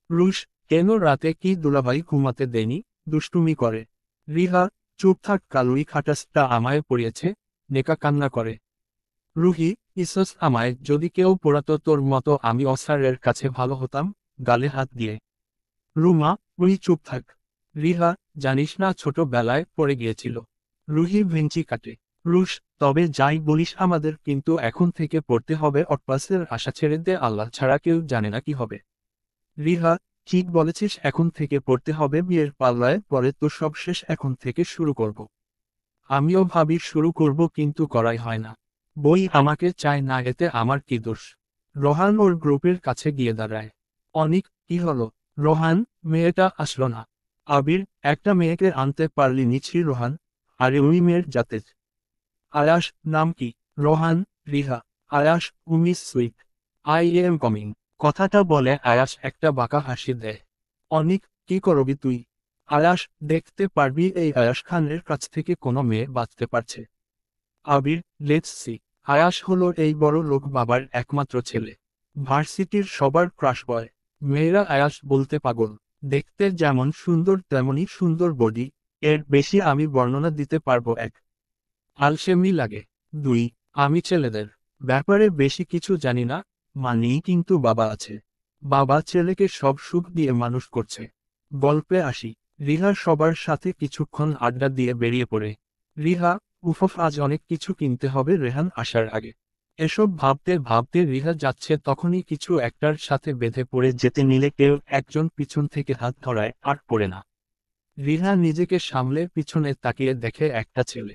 রুশ, কেন, রাতে কি দুলাভাই ঘুমাতে দেয়নি? দুষ্টুমি করে। রিহা, চুপ থাক, কালুই খাটাসটা আমায় পড়িয়েছে। নেকা কান্না করে। রুহি, ইসস, আমায় যদি কেউ পড়াতো তোর মতো আমি অস্যারের কাছে ভালো হতাম। গালে হাত দিয়ে। রুমা, রুহি চুপ থাক। রিহা, জানিস না ছোটবেলায় পড়ে গিয়েছিল। রুহি ভেঞ্চি কাটে। রুশ, তবে যাই বলিস আমাদের কিন্তু এখন থেকে পড়তে হবে, অটপাসের আশা ছেড়ে দে, আল্লাহ ছাড়া কেউ জানে না কি হবে। রিহা, ঠিক বলেছিস, এখন থেকে পড়তে হবে, বিয়ের পাল্লায় পরে তো সব শেষ, এখন থেকে শুরু করব। আমিও ভাবি শুরু করব, কিন্তু করাই হয় না। বই আমাকে চায় না, এতে আমার কি দোষ? রোহান ওর গ্রুপের কাছে গিয়ে দাঁড়ায়। অনিক, কি হলো? রোহান, মেয়েটা আসলো না। আবির, একটা মেয়েকে আনতে পারলি নিচ্ছি রোহান। আরে ওই মেয়ের জাতেজ। আয়াস, নাম কি? রোহান। রিহা। আয়াস, Umis sweet. I am coming. কথাটা বলে আয়াস একটা বাঁকা হাসি দেয়। অনিক, কি করবি তুই? আয়াস, দেখতে পারবি এই আয়াস খানের কাছ থেকে কোনো মেয়ে বাঁচতে পারছে? আবির, লেটস সি। আয়াস হলো এই বড় লোক বাবার একমাত্র ছেলে। ভার্সিটির সবার ক্রাশ বয়। মেয়েরা আয়াস বলতে পাগল। দেখতে যেমন সুন্দর তেমনই সুন্দর বডি। এর বেশি আমি বর্ণনা দিতে পারবো? এক, আলসেমি লাগে। 2, আমি ছেলেদের ব্যাপারে বেশি কিছু জানি না। মানেই কিন্তু বাবা আছে। বাবা ছেলেকে সব সুখ দিয়ে মানুষ করছে। গল্পে আসি। রিহা সবার সাথে কিছুক্ষণ আড্ডা দিয়ে বেরিয়ে পড়ে। রিহা, উফফ, আজ অনেক কিছু কিনতে হবে রেহান আসার আগে। এসব ভাবতে ভাবতে রিহা যাচ্ছে, তখনই কিছু একটার সাথে বেঁধে পড়ে যেতে নিলে কেউ একজন পিছন থেকে হাত ধরায়, আর পড়ে না। রিহা নিজেকে সামলে পিছনে তাকিয়ে দেখে একটা ছেলে।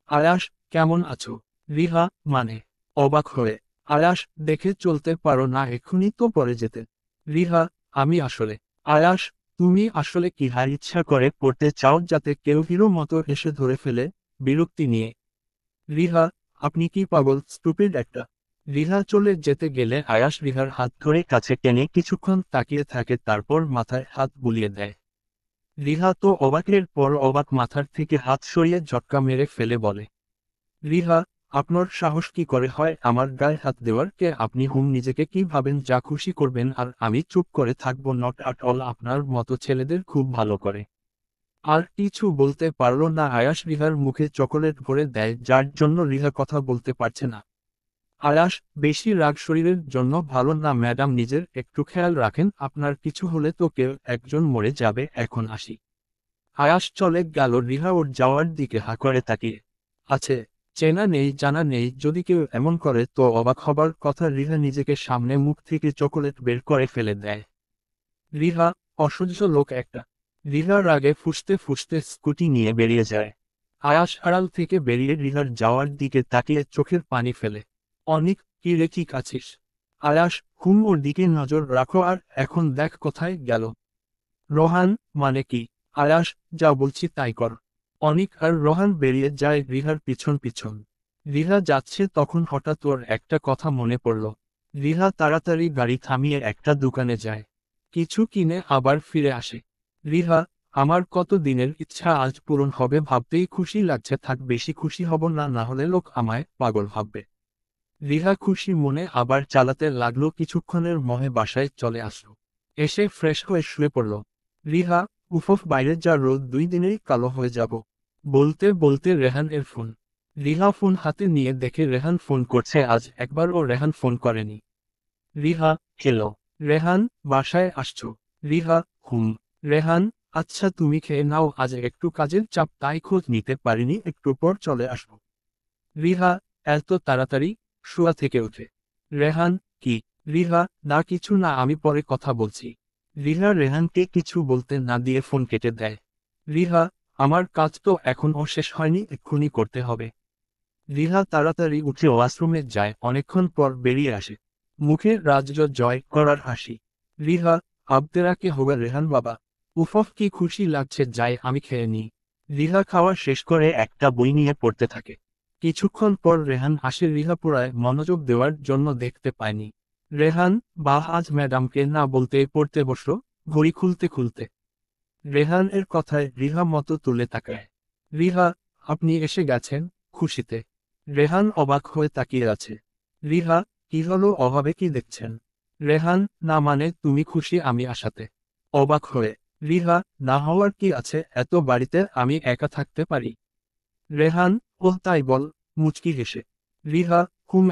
আয়াস, কেমন আছো? রিহা, মানে? অবাক হয়ে। আয়াস, দেখে চলতে পারো না, এক্ষুনি তো পড়ে যেতে। রিহা, আমি আসলে। আয়াস, তুমি আসলে কি হার ইচ্ছা করে পড়তে চাও যাতে কেউ হিরো মতো এসে ধরে ফেলে? বিরক্তি নিয়ে। রিহা, আপনি কি পাগল, স্টুপিড একটা? রিহা চলে যেতে গেলে আয়াস রিহার হাত ধরে কাছে টেনে কিছুক্ষণ তাকিয়ে থাকে, তারপর মাথায় হাত বুলিয়ে দেয়। রিহা তো অবাকের পর অবাক, মাথার থেকে হাত সরিয়ে ঝটকা মেরে ফেলে বলে। রিহা, আপনার সাহস কি করে হয় আমার গায়ে হাত দেওয়ার? কে আপনি? নিজেকে কি ভাবেন যা খুশি করবেন আর আমি চুপ করে থাকবো? নট আট অল, আপনার মতো ছেলেদের খুব ভালো করে। আর কিছু বলতে পারল না আয়াস রিহার মুখে চকোলেট ভরে দেয়, যার জন্য রিহা কথা বলতে পারছে না। আয়াস, বেশি রাগ শরীরের জন্য ভালো না ম্যাডাম, নিজের একটু খেয়াল রাখেন, আপনার কিছু হলে তো কেউ একজন মরে যাবে, এখন আসি। আয়াস চলে গেল। রিহা ওর যাওয়ার দিকে হা করে তাকিয়ে আছে। চেনা নেই জানা নেই, যদি কেউ এমন করে তো অবাক হবার কথা। রিহা নিজেকে সামনে, মুখ থেকে চকোলেট বের করে ফেলে দেয়। রিহা, অসহ্য লোক একটা। রিহার আগে ফুসতে ফুসতে স্কুটি নিয়ে বেরিয়ে যায়। আয়াস আড়াল থেকে বেরিয়ে রিহার যাওয়ার দিকে তাকিয়ে চোখের পানি ফেলে। অনিক, কি রে, ঠিক আছিস? আয়াস, ওর দিকে নজর রাখো, আর এখন দেখ কোথায় গেল। রোহান, মানে কি? আয়াস, যা বলছি তাই কর। অনিক আর রোহান বেরিয়ে যায় রিহার পিছন পিছন। রিহা যাচ্ছে, তখন হঠাৎ ওর একটা কথা মনে পড়ল। রিহা তাড়াতাড়ি গাড়ি থামিয়ে একটা দোকানে যায়। কিছু কিনে আবার ফিরে আসে। রিহা, আমার কত দিনের ইচ্ছা আজ পূরণ হবে ভাবতেই খুশি লাগছে, থাক বেশি খুশি হব না, না হলে লোক আমায় পাগল ভাববে। রিহা খুশি মনে আবার চালাতে লাগলো, কিছুক্ষণের মহে বাসায় চলে আসলো। এসে ফ্রেশ হয়ে শুয়ে পড়ল। রিহা, উফফ বাইরে যা রোদ, 2 দিনেই কালো হয়ে যাব। বলতে বলতে রেহান এর ফোন। রিহা ফোন হাতে নিয়ে দেখে রেহান ফোন করছে, আজ একবারও রেহান ফোন করেনি। রিহা, হ্যালো। রেহান, বাসায় আসছো? রিহা, হুম। রেহান, আচ্ছা তুমি খেয়ে নাও, আজ একটু কাজের চাপ তাই খোঁজ নিতে পারিনি, একটু পর চলে আসবো। রিহা, এত তাড়াতাড়ি? শোয়া থেকে উঠে। রেহান, কি? রিহা, না কিছু না, আমি পরে কথা বলছি। রিহা রেহানকে কিছু বলতে না দিয়ে ফোন কেটে দেয়। রিহা, আমার কাজ তো এখনও শেষ হয়নি, এক্ষুনি করতে হবে। রিহা তাড়াতাড়ি উঠে ওয়াশরুমে যায়, অনেকক্ষণ পর বেরিয়ে আসে। মুখে রাজ্য জয় করার হাসি। রিহা, আবতেরাকে হোগা রেহান বাবা। উফফ কি খুশি লাগছে, যাই আমি খেয়ে নিই। রিহা খাওয়া শেষ করে একটা বই নিয়ে পড়তে থাকে। কিছুক্ষণ পর রেহান আসে, রিহা পড়ায় মনোযোগ দেওয়ার জন্য দেখতে পায়নি। রেহান, বাহ, আজ ম্যাডামকে না বলতে পড়তে বসলো? ঘড়ি খুলতে খুলতে। রেহান এর কথায় রিহা মতো তুলে তাকায়। রিহা, আপনি এসে গেছেন? খুশিতে। রেহান অবাক হয়ে তাকিয়ে আছে। রিহা, কি হলো, অভাবে কি দেখছেন? রেহান, না মানে তুমি খুশি আমি আসাতে? অবাক হয়ে। রিহা, না হওয়ার কি আছে, এত বাড়িতে আমি একা থাকতে পারি। রেহান, ওহ তাই বল, মুচকি হেসে। রিহা,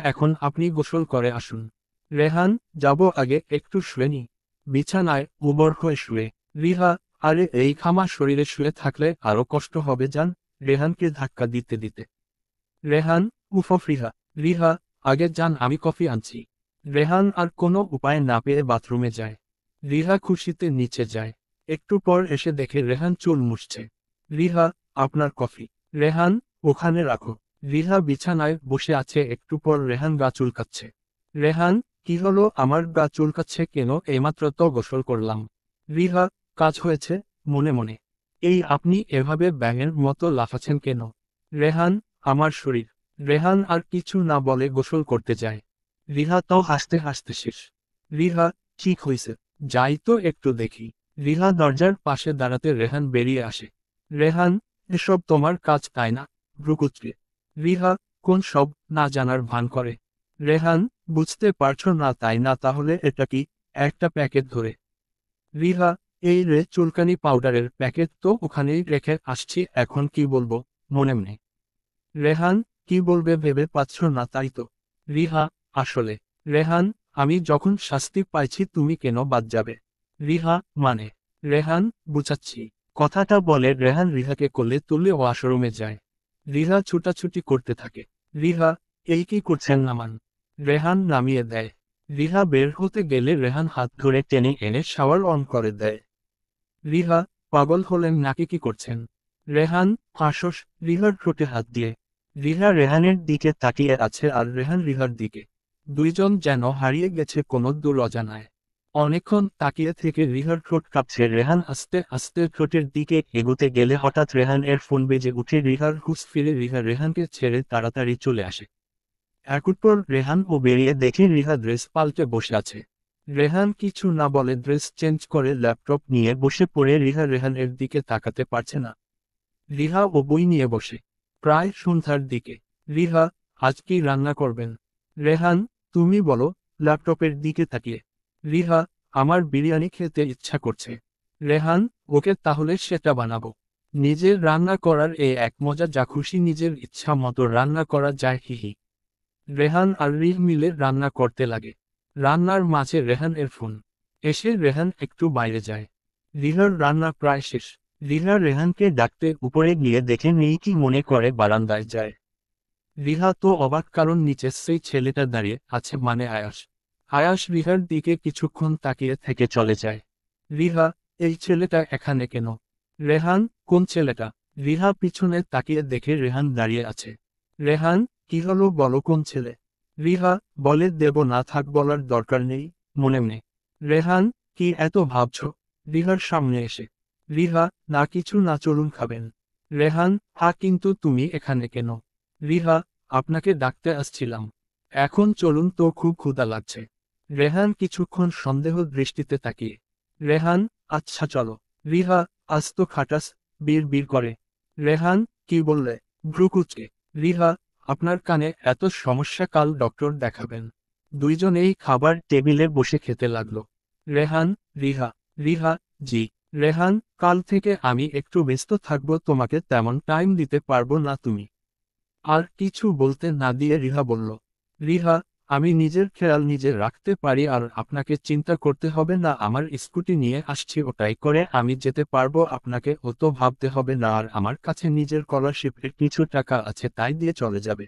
এখন আপনি গোসল করে আসুন। রেহান, যাব আগে একটু শুয়ে নি। বিছানায় উবর হয়ে শুয়ে। রিহা, আরে এই খামা শরীরে শুয়ে থাকলে আরো কষ্ট হবে, যান। রেহানকে ধাক্কা দিতে দিতে। রেহান, উফফ রিহা। রিহা, আগে যান, আমি কফি আনছি। রেহান আর কোনো উপায় না পেয়ে বাথরুমে যায়। রিহা খুশিতে নিচে যায়। একটু পর এসে দেখে রেহান চুল মুছছে। রিহা, আপনার কফি। রেহান, ওখানে রাখো। রিহা বিছানায় বসে আছে, একটু পর রেহান গা চুলকাচ্ছে। রেহান, কি হলো, আমার গা চুলকাচ্ছে কেন, এইমাত্র তো গোসল করলাম। রিহা, কাজ হয়েছে? মনে মনে। এই আপনি এভাবে ব্যাঙের মতো লাফাচ্ছেন কেন? রেহান, আমার শরীর। রেহান আর কিছু না বলে গোসল করতে যায়। রিহা তাও হাসতে হাসতে শেষ। রিহা, ঠিক হইছে, যাই তো একটু দেখি। রিহা দরজার পাশে দাঁড়াতে রেহান বেরিয়ে আসে। রেহান, এসব তোমার কাজ তাই না? ভ্রুকুচকে। রিহা, কোন সব? না জানার ভান করে। রেহান, বুঝতে পারছো না তাই না, তাহলে এটা কি? একটা প্যাকেট ধরে। রিহা, এই রে চুলকানি পাউডারের প্যাকেট তো ওখানেই রেখে আসছি, এখন কি বলবো? মনে মনে। রেহান, কি বলবে ভেবে পাচ্ছ না তাই তো? রিহা, আসলে। রেহান, আমি যখন শাস্তি পাইছি তুমি কেন বাদ যাবে? রিহা, মানে? রেহান, বুঝাচ্ছি। কথাটা বলে রেহান রিহাকে কোলে তুলে ওয়াশরুমে যায়। রিহা ছুটাছুটি করতে থাকে। রিহা, এই কি করছেন, নামান। রেহান নামিয়ে দেয়। রিহা বের হতে গেলে রেহান হাত ধরে টেনে এনে শাওয়ার অন করে দেয়। রিহা, পাগল হলেন নাকি, কি করছেন? রেহান, হাসস। রিহার ঠোঁটে হাত দিয়ে। রিহা রেহানের দিকে তাকিয়ে আছে আর রেহান রিহার দিকে। দুইজন যেন হারিয়ে গেছে কোনো দূর অজানায়। অনেকক্ষণ তাকিয়ে থেকে রিহার ঠোঁট কাঁপছে, রেহান আস্তে আস্তে ঠোঁটের দিকে এগোতে গেলে হঠাৎ রেহান এর ফোন বেজে উঠে, রিহার হুঁশ ফিরে, রিহা রেহানকে ছেড়ে তাড়াতাড়ি চলে আসে। একটু পর রেহান ও বেরিয়ে দেখে রিহা ড্রেস পাল্টে বসে আছে। রেহান কিছু না বলে ড্রেস চেঞ্জ করে ল্যাপটপ নিয়ে বসে পড়ে, রিহা রেহানের দিকে তাকাতে পারছে না। রিহা ও বই নিয়ে বসে। প্রায় সন্ধ্যার দিকে। রিহা, আজ কি রান্না করবেন? রেহান, তুমি বলো, ল্যাপটপের দিকে তাকিয়ে। রিহা, আমার বিরিয়ানি খেতে ইচ্ছা করছে। রেহান, ওকে তাহলে সেটা বানাবো। নিজের রান্না করার এক মজা, যা খুশি নিজের ইচ্ছা মতো রান্না করা যায়, হিহি। রেহান আর রিহ মিলে রান্না করতে লাগে। রান্নার মাঝে রেহান এর ফোন। এসে রেহান একটু বাইরে যায়। রিহার রান্না প্রায় শেষ। রিহা রেহানকে ডাকতে উপরে গিয়ে দেখে নেই, কি মনে করে বারান্দায় যায়। রিহা তো অবাক, কারণ নিচে সেই ছেলেটা দাঁড়িয়ে আছে, মানে আয়াস। আয়াস রিহার দিকে কিছুক্ষণ তাকিয়ে থেকে চলে যায়। রিহা, এই ছেলেটা এখানে কেন? রেহান, কোন ছেলেটা? রিহা পিছনে তাকিয়ে দেখে রেহান দাঁড়িয়ে আছে। রেহান, কি হলো বলো, কোন ছেলে? রিহা, বলে দেব না, থাক, বলার দরকার নেই, মনে মনে। রেহান, কি এত ভাবছো? রিহার সামনে এসে। রিহা, না কিছু না, চলুন খাবেন। রেহান, হ্যাঁ, কিন্তু তুমি এখানে কেন? রিহা, আপনাকে ডাকতে আসছিলাম। এখন চলুন তো, খুব ক্ষুধা লাগছে। রেহান কিছুক্ষণ সন্দেহ দৃষ্টিতে তাকিয়ে। রেহান, আচ্ছা চলো। রিহা, আস্ত খাটাস, বিড় করে। রেহান, কি বললে? ভ্রুকুচকে। রিহা, আপনার কানে এত সমস্যা, কাল ডক্টর দেখাবেন। দুইজনেই খাবার টেবিলে বসে খেতে লাগলো। রেহান, রিহা। রিহা, জি। রেহান, কাল থেকে আমি একটু ব্যস্ত থাকবো, তোমাকে তেমন টাইম দিতে পারবো না তুমি। আর কিছু বলতে না দিয়ে রিহা বলল, রিহা, আমি নিজের খেয়াল নিজে রাখতে পারি, আর আপনাকে চিন্তা করতে হবে না। আমার স্কুটি নিয়ে আসছি, ওটাই করে আমি যেতে পারবো, আপনাকে অত ভাবতে হবে না। আর আমার কাছে নিজের স্কলারশিপের কিছু টাকা আছে, তাই দিয়ে চলে যাবে।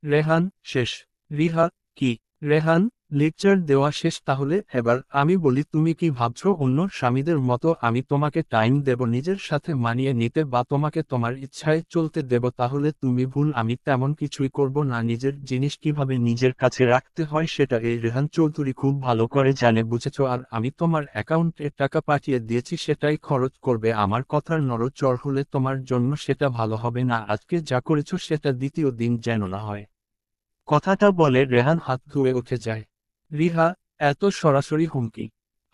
রেহান, শেষ? রিহা, কি? রেহান, লেকচার দেওয়া শেষ? তাহলে এবার আমি বলি, তুমি কি ভাবছো অন্য স্বামীদের মতো আমি তোমাকে টাইম দেব নিজের সাথে মানিয়ে নিতে, বা তোমাকে তোমার ইচ্ছায় চলতে দেব? তাহলে তুমি ভুল, আমি তেমন কিছুই করব না। নিজের জিনিস কিভাবে নিজের কাছে রাখতে হয় সেটা এই রেহান চৌধুরী খুব ভালো করে জানে, বুঝেছো? আর আমি তোমার অ্যাকাউন্টে টাকা পাঠিয়ে দিয়েছি, সেটাই খরচ করবে। আমার কথার নড়চড় হলে তোমার জন্য সেটা ভালো হবে না। আজকে যা করেছো সেটা দ্বিতীয় দিন যেন না হয়। কথাটা বলে রেহান হাত ধুয়ে উঠে যায়। রিহা, এত সরাসরি হুমকি?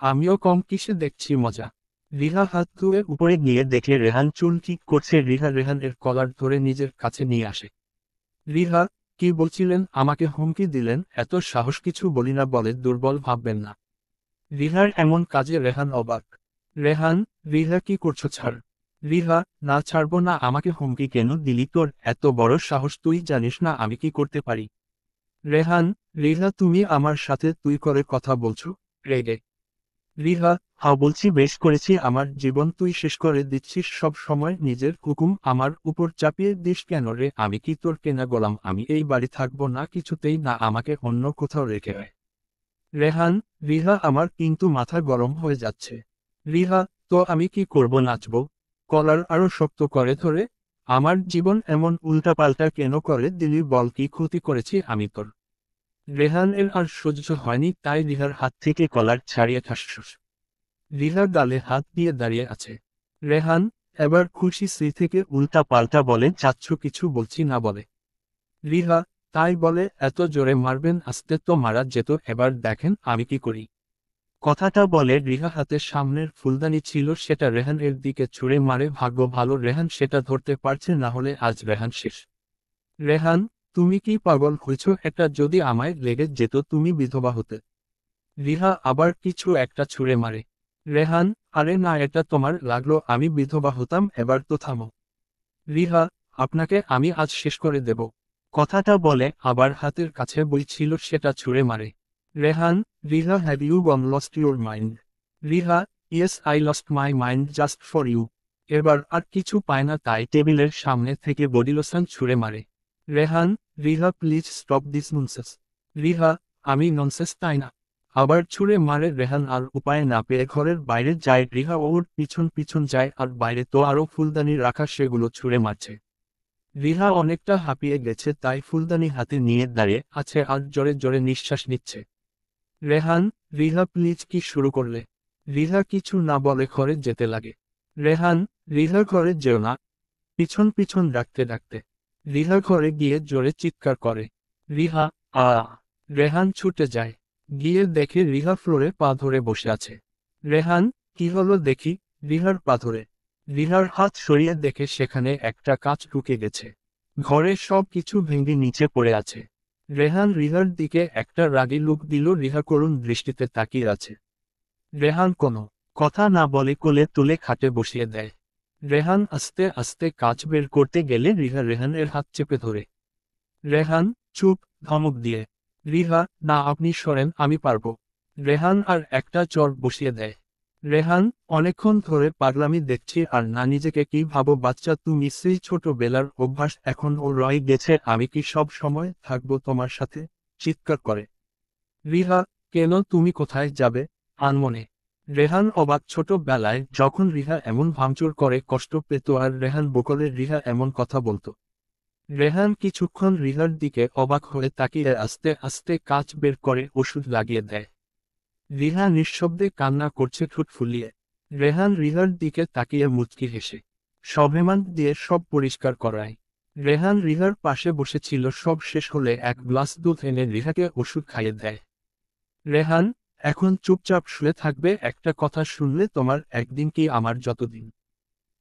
আমিও কম কিসে দেখছি মজা। রিহা হাত ধুয়ে উপরে গিয়ে দেখে রেহান চুল ঠিক করছে। রেহানের কলার ধরে নিজের কাছে নিয়ে আসে। রিহা, কি বলছিলেন? আমাকে হুমকি দিলেন? এত সাহস! কিছু বলি না বলে দুর্বল ভাববেন না। রিহার এমন কাজে রেহান অবাক। রেহান, রিহা কি করছো? ছাড়। রিহা, না ছাড়বো না। আমাকে হুমকি কেন দিলি? তোর এত বড় সাহস, তুই জানিস না আমি কি করতে পারি? রেহান, রিহা, তুমি আমার সাথে তুই করে কথা বলছো? রেগে। রিহা, হ্যাঁ বলছি, বেশ করেছি। আমার জীবন তুই শেষ করে দিচ্ছিস সব সময়। নিজের হুকুম আমার উপর চাপিয়ে দিস কেন রে? আমি কি তোর কেনা গোলাম? আমি এই বাড়ি থাকবো না কিছুতেই না, আমাকে অন্য কোথাও রেখে আয়। রেহান, রিহা, আমার কিন্তু মাথা গরম হয়ে যাচ্ছে। রিহা, তো আমি কি করব? নাচবো? কলার আরো শক্ত করে ধরে। আমার জীবন এমন উল্টাপাল্টা কেন করে দিলি বল? কি ক্ষতি করেছি আমি তোর? রেহানের আর সহ্য হয়নি, তাই রিহার হাত থেকে কলার ছাড়িয়ে ঠাসঠাস। রিহা গালে হাত দিয়ে দাঁড়িয়ে আছে। রেহান, এবার খুশি? স্ত্রী থেকে উল্টা পাল্টা বলে যাচ্ছ, কিছু বলছি না বলে। রিহা, তাই বলে এত জোরে মারবেন? আস্তে তো মারা যেত। এবার দেখেন আমি কি করি। কথাটা বলে রিহা হাতের সামনের ফুলদানি ছিল সেটা রেহানের দিকে ছুঁড়ে মারে। ভাগ্য ভালো রেহান সেটা ধরতে পারছে, না হলে আজ রেহান শেষ। রেহান, তুমি কি পাগল হয়েছো? এটা যদি আমায় লেগে যেত তুমি বিধবা হতে। রিহা আবার কিছু একটা ছুঁড়ে মারে। রেহান, আরে না, এটা তোমার লাগলো আমি বিধবা হতাম। এবার তো থামো। রিহা, আপনাকে আমি আজ শেষ করে দেব। কথাটা বলে আবার হাতের কাছে বই ছিল সেটা ছুঁড়ে মারে। Rehan, Riha, have you gone lost your mind? Riha, yes, I lost my mind just for you. এবার আর কিছু পায় না, তাই টেবিলের সামনে থেকে বডি লোশন ছুঁড়ে মারে। Rehan, Riha, please stop this nonsense. Riha, আমি ননসেন্স তাই না? আবার ছুঁড়ে মারে। রেহান আর উপায় না পেয়ে ঘরের বাইরে যায়। রিহা ওর পিছন পিছন যায়, আর বাইরে তো আরও ফুলদানি রাখা, সেগুলো ছুঁড়ে মারছে। রিহা অনেকটা হাঁপিয়ে গেছে, তাই ফুলদানি হাতে নিয়ে দাঁড়িয়ে আছে আর জোরে জোরে নিঃশ্বাস নিচ্ছে। রেহান, রিহা, প্লিজ কি শুরু করলে? রিহা কিছু না বলে ঘরে যেতে লাগে। রেহান, রিহা, ঘরে যেও না। পিছন পিছন ডাকতে ডাকতে রিহা ঘরে গিয়ে জোরে চিৎকার করে। রিহা, আ! রেহান ছুটে যায়। গিয়ে দেখে রিহা ফ্লোরে পা ধরে বসে আছে। রেহান, কি হলো দেখি। রিহার পা ধরে রিহার হাত সরিয়ে দেখে সেখানে একটা কাঁচ ঢুকে গেছে। ঘরে সব কিছু ভেঙে নিচে পড়ে আছে। রেহান রিহার দিকে একটা রাগী লুক দিল। রিহা করুণ দৃষ্টিতে তাকিয়ে আছে। রেহান কোনো কথা না বলে কোলে তুলে খাটে বসিয়ে দেয়। রেহান আস্তে আস্তে কাঁচ বের করতে গেলে রিহা রেহানের হাত চেপে ধরে। রেহান, চুপ! ধমক দিয়ে। রিহা, না, আপনি সরেন, আমি পারবো। রেহান আর একটা চড় বসিয়ে দেয়। রেহান, অনেকক্ষণ ধরে পাগলামি দেখছি, আর না নিজেকে কি ভাবো? বাচ্চা তুমি, সেই ছোটবেলার অভ্যাস এখন ও রয়ে গেছে। আমি কি সব সময় থাকবো তোমার সাথে? চিৎকার করে। রিহা, কেন? তুমি কোথায় যাবে? আনমনে। রেহান অবাক। ছোটবেলায় যখন রিহা এমন ভাঙচুর করে কষ্ট পেত, আর রেহান বকলে রিহা এমন কথা বলতো। রেহান কিছুক্ষণ রিহার দিকে অবাক হয়ে তাকিয়ে আস্তে আস্তে কাঁচ বের করে ওষুধ লাগিয়ে দেয়। রিহা নিঃশব্দে কান্না করছে ঠোঁট ফুলিয়ে। রেহান রিহার দিকে তাকিয়ে মুচকি হেসে সবেমান দিয়ে সব পরিষ্কার করায়। রেহান রিহার পাশে বসেছিল। সব শেষ হলে এক গ্লাস দুধ এনে রিহাকে ওষুধ খাইয়ে দেয়। রেহান, এখন চুপচাপ শুয়ে থাকবে? একটা কথা শুনলে তোমার একদিন কি আমার যতদিন।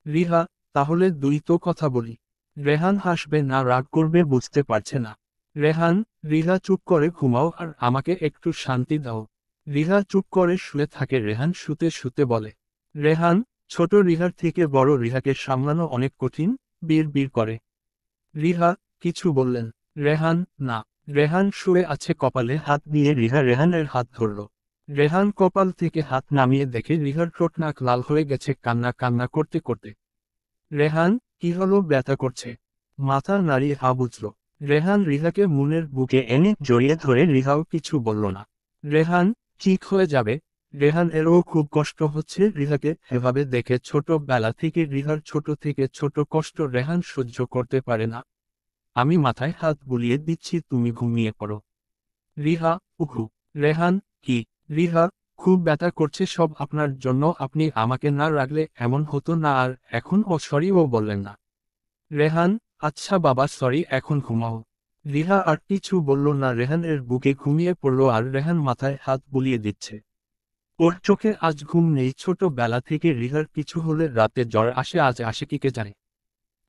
রিহা, তাহলে দুই তো কথা বলি। রেহান হাসবে না রাগ করবে বুঝতে পারছে না। রেহান, রিহা চুপ করে ঘুমাও আর আমাকে একটু শান্তি দাও। রিহা চুপ করে শুয়ে থাকে। রেহান শুতে শুতে বলে। রেহান, ছোট রিহার থেকে বড় রিহাকে সামলানো অনেক কঠিন, বিড় করে। রিহা, কিছু বললেন? রেহান, না। রেহান শুয়ে আছে কপালে হাত দিয়ে। রিহা রেহানের হাত ধরল। রেহান কপাল থেকে হাত নামিয়ে দেখে রিহার ঠোঁট নাক লাল হয়ে গেছে কান্না কান্না করতে করতে। রেহান, কি হলো, ব্যথা করছে? মাথা নাড়িয়ে হা বুঝল। রেহান রিহাকে মনের বুকে এনে জড়িয়ে ধরে। রিহাও কিছু বলল না। রেহান, ঠিক হয়ে যাবে। রেহান এরও খুব কষ্ট হচ্ছে রিহাকে এভাবে দেখে। ছোটবেলা থেকে রিহার ছোট থেকে ছোট কষ্ট রেহান সহ্য করতে পারে না। আমি মাথায় হাত বুলিয়ে দিচ্ছি, তুমি ঘুমিয়ে পড়ো। রিহা, উহু। রেহান, কি? রিহা, খুব ব্যথা করছে সব আপনার জন্য। আপনি আমাকে না রাখলে এমন হতো না। আর এখন ও সরি ও বললেন না। রেহান, আচ্ছা বাবা সরি, এখন ঘুমাও। রিহা আর কিছু বলল না। রেহানের বুকে ঘুমিয়ে পড়ল আর রেহান মাথায় হাত বুলিয়ে দিচ্ছে। ওর চোখে আজ ঘুম নেই। ছোটবেলা থেকে রিহার কিছু হলে রাতে জ্বর আসে, আজ আসে কি কে জানে।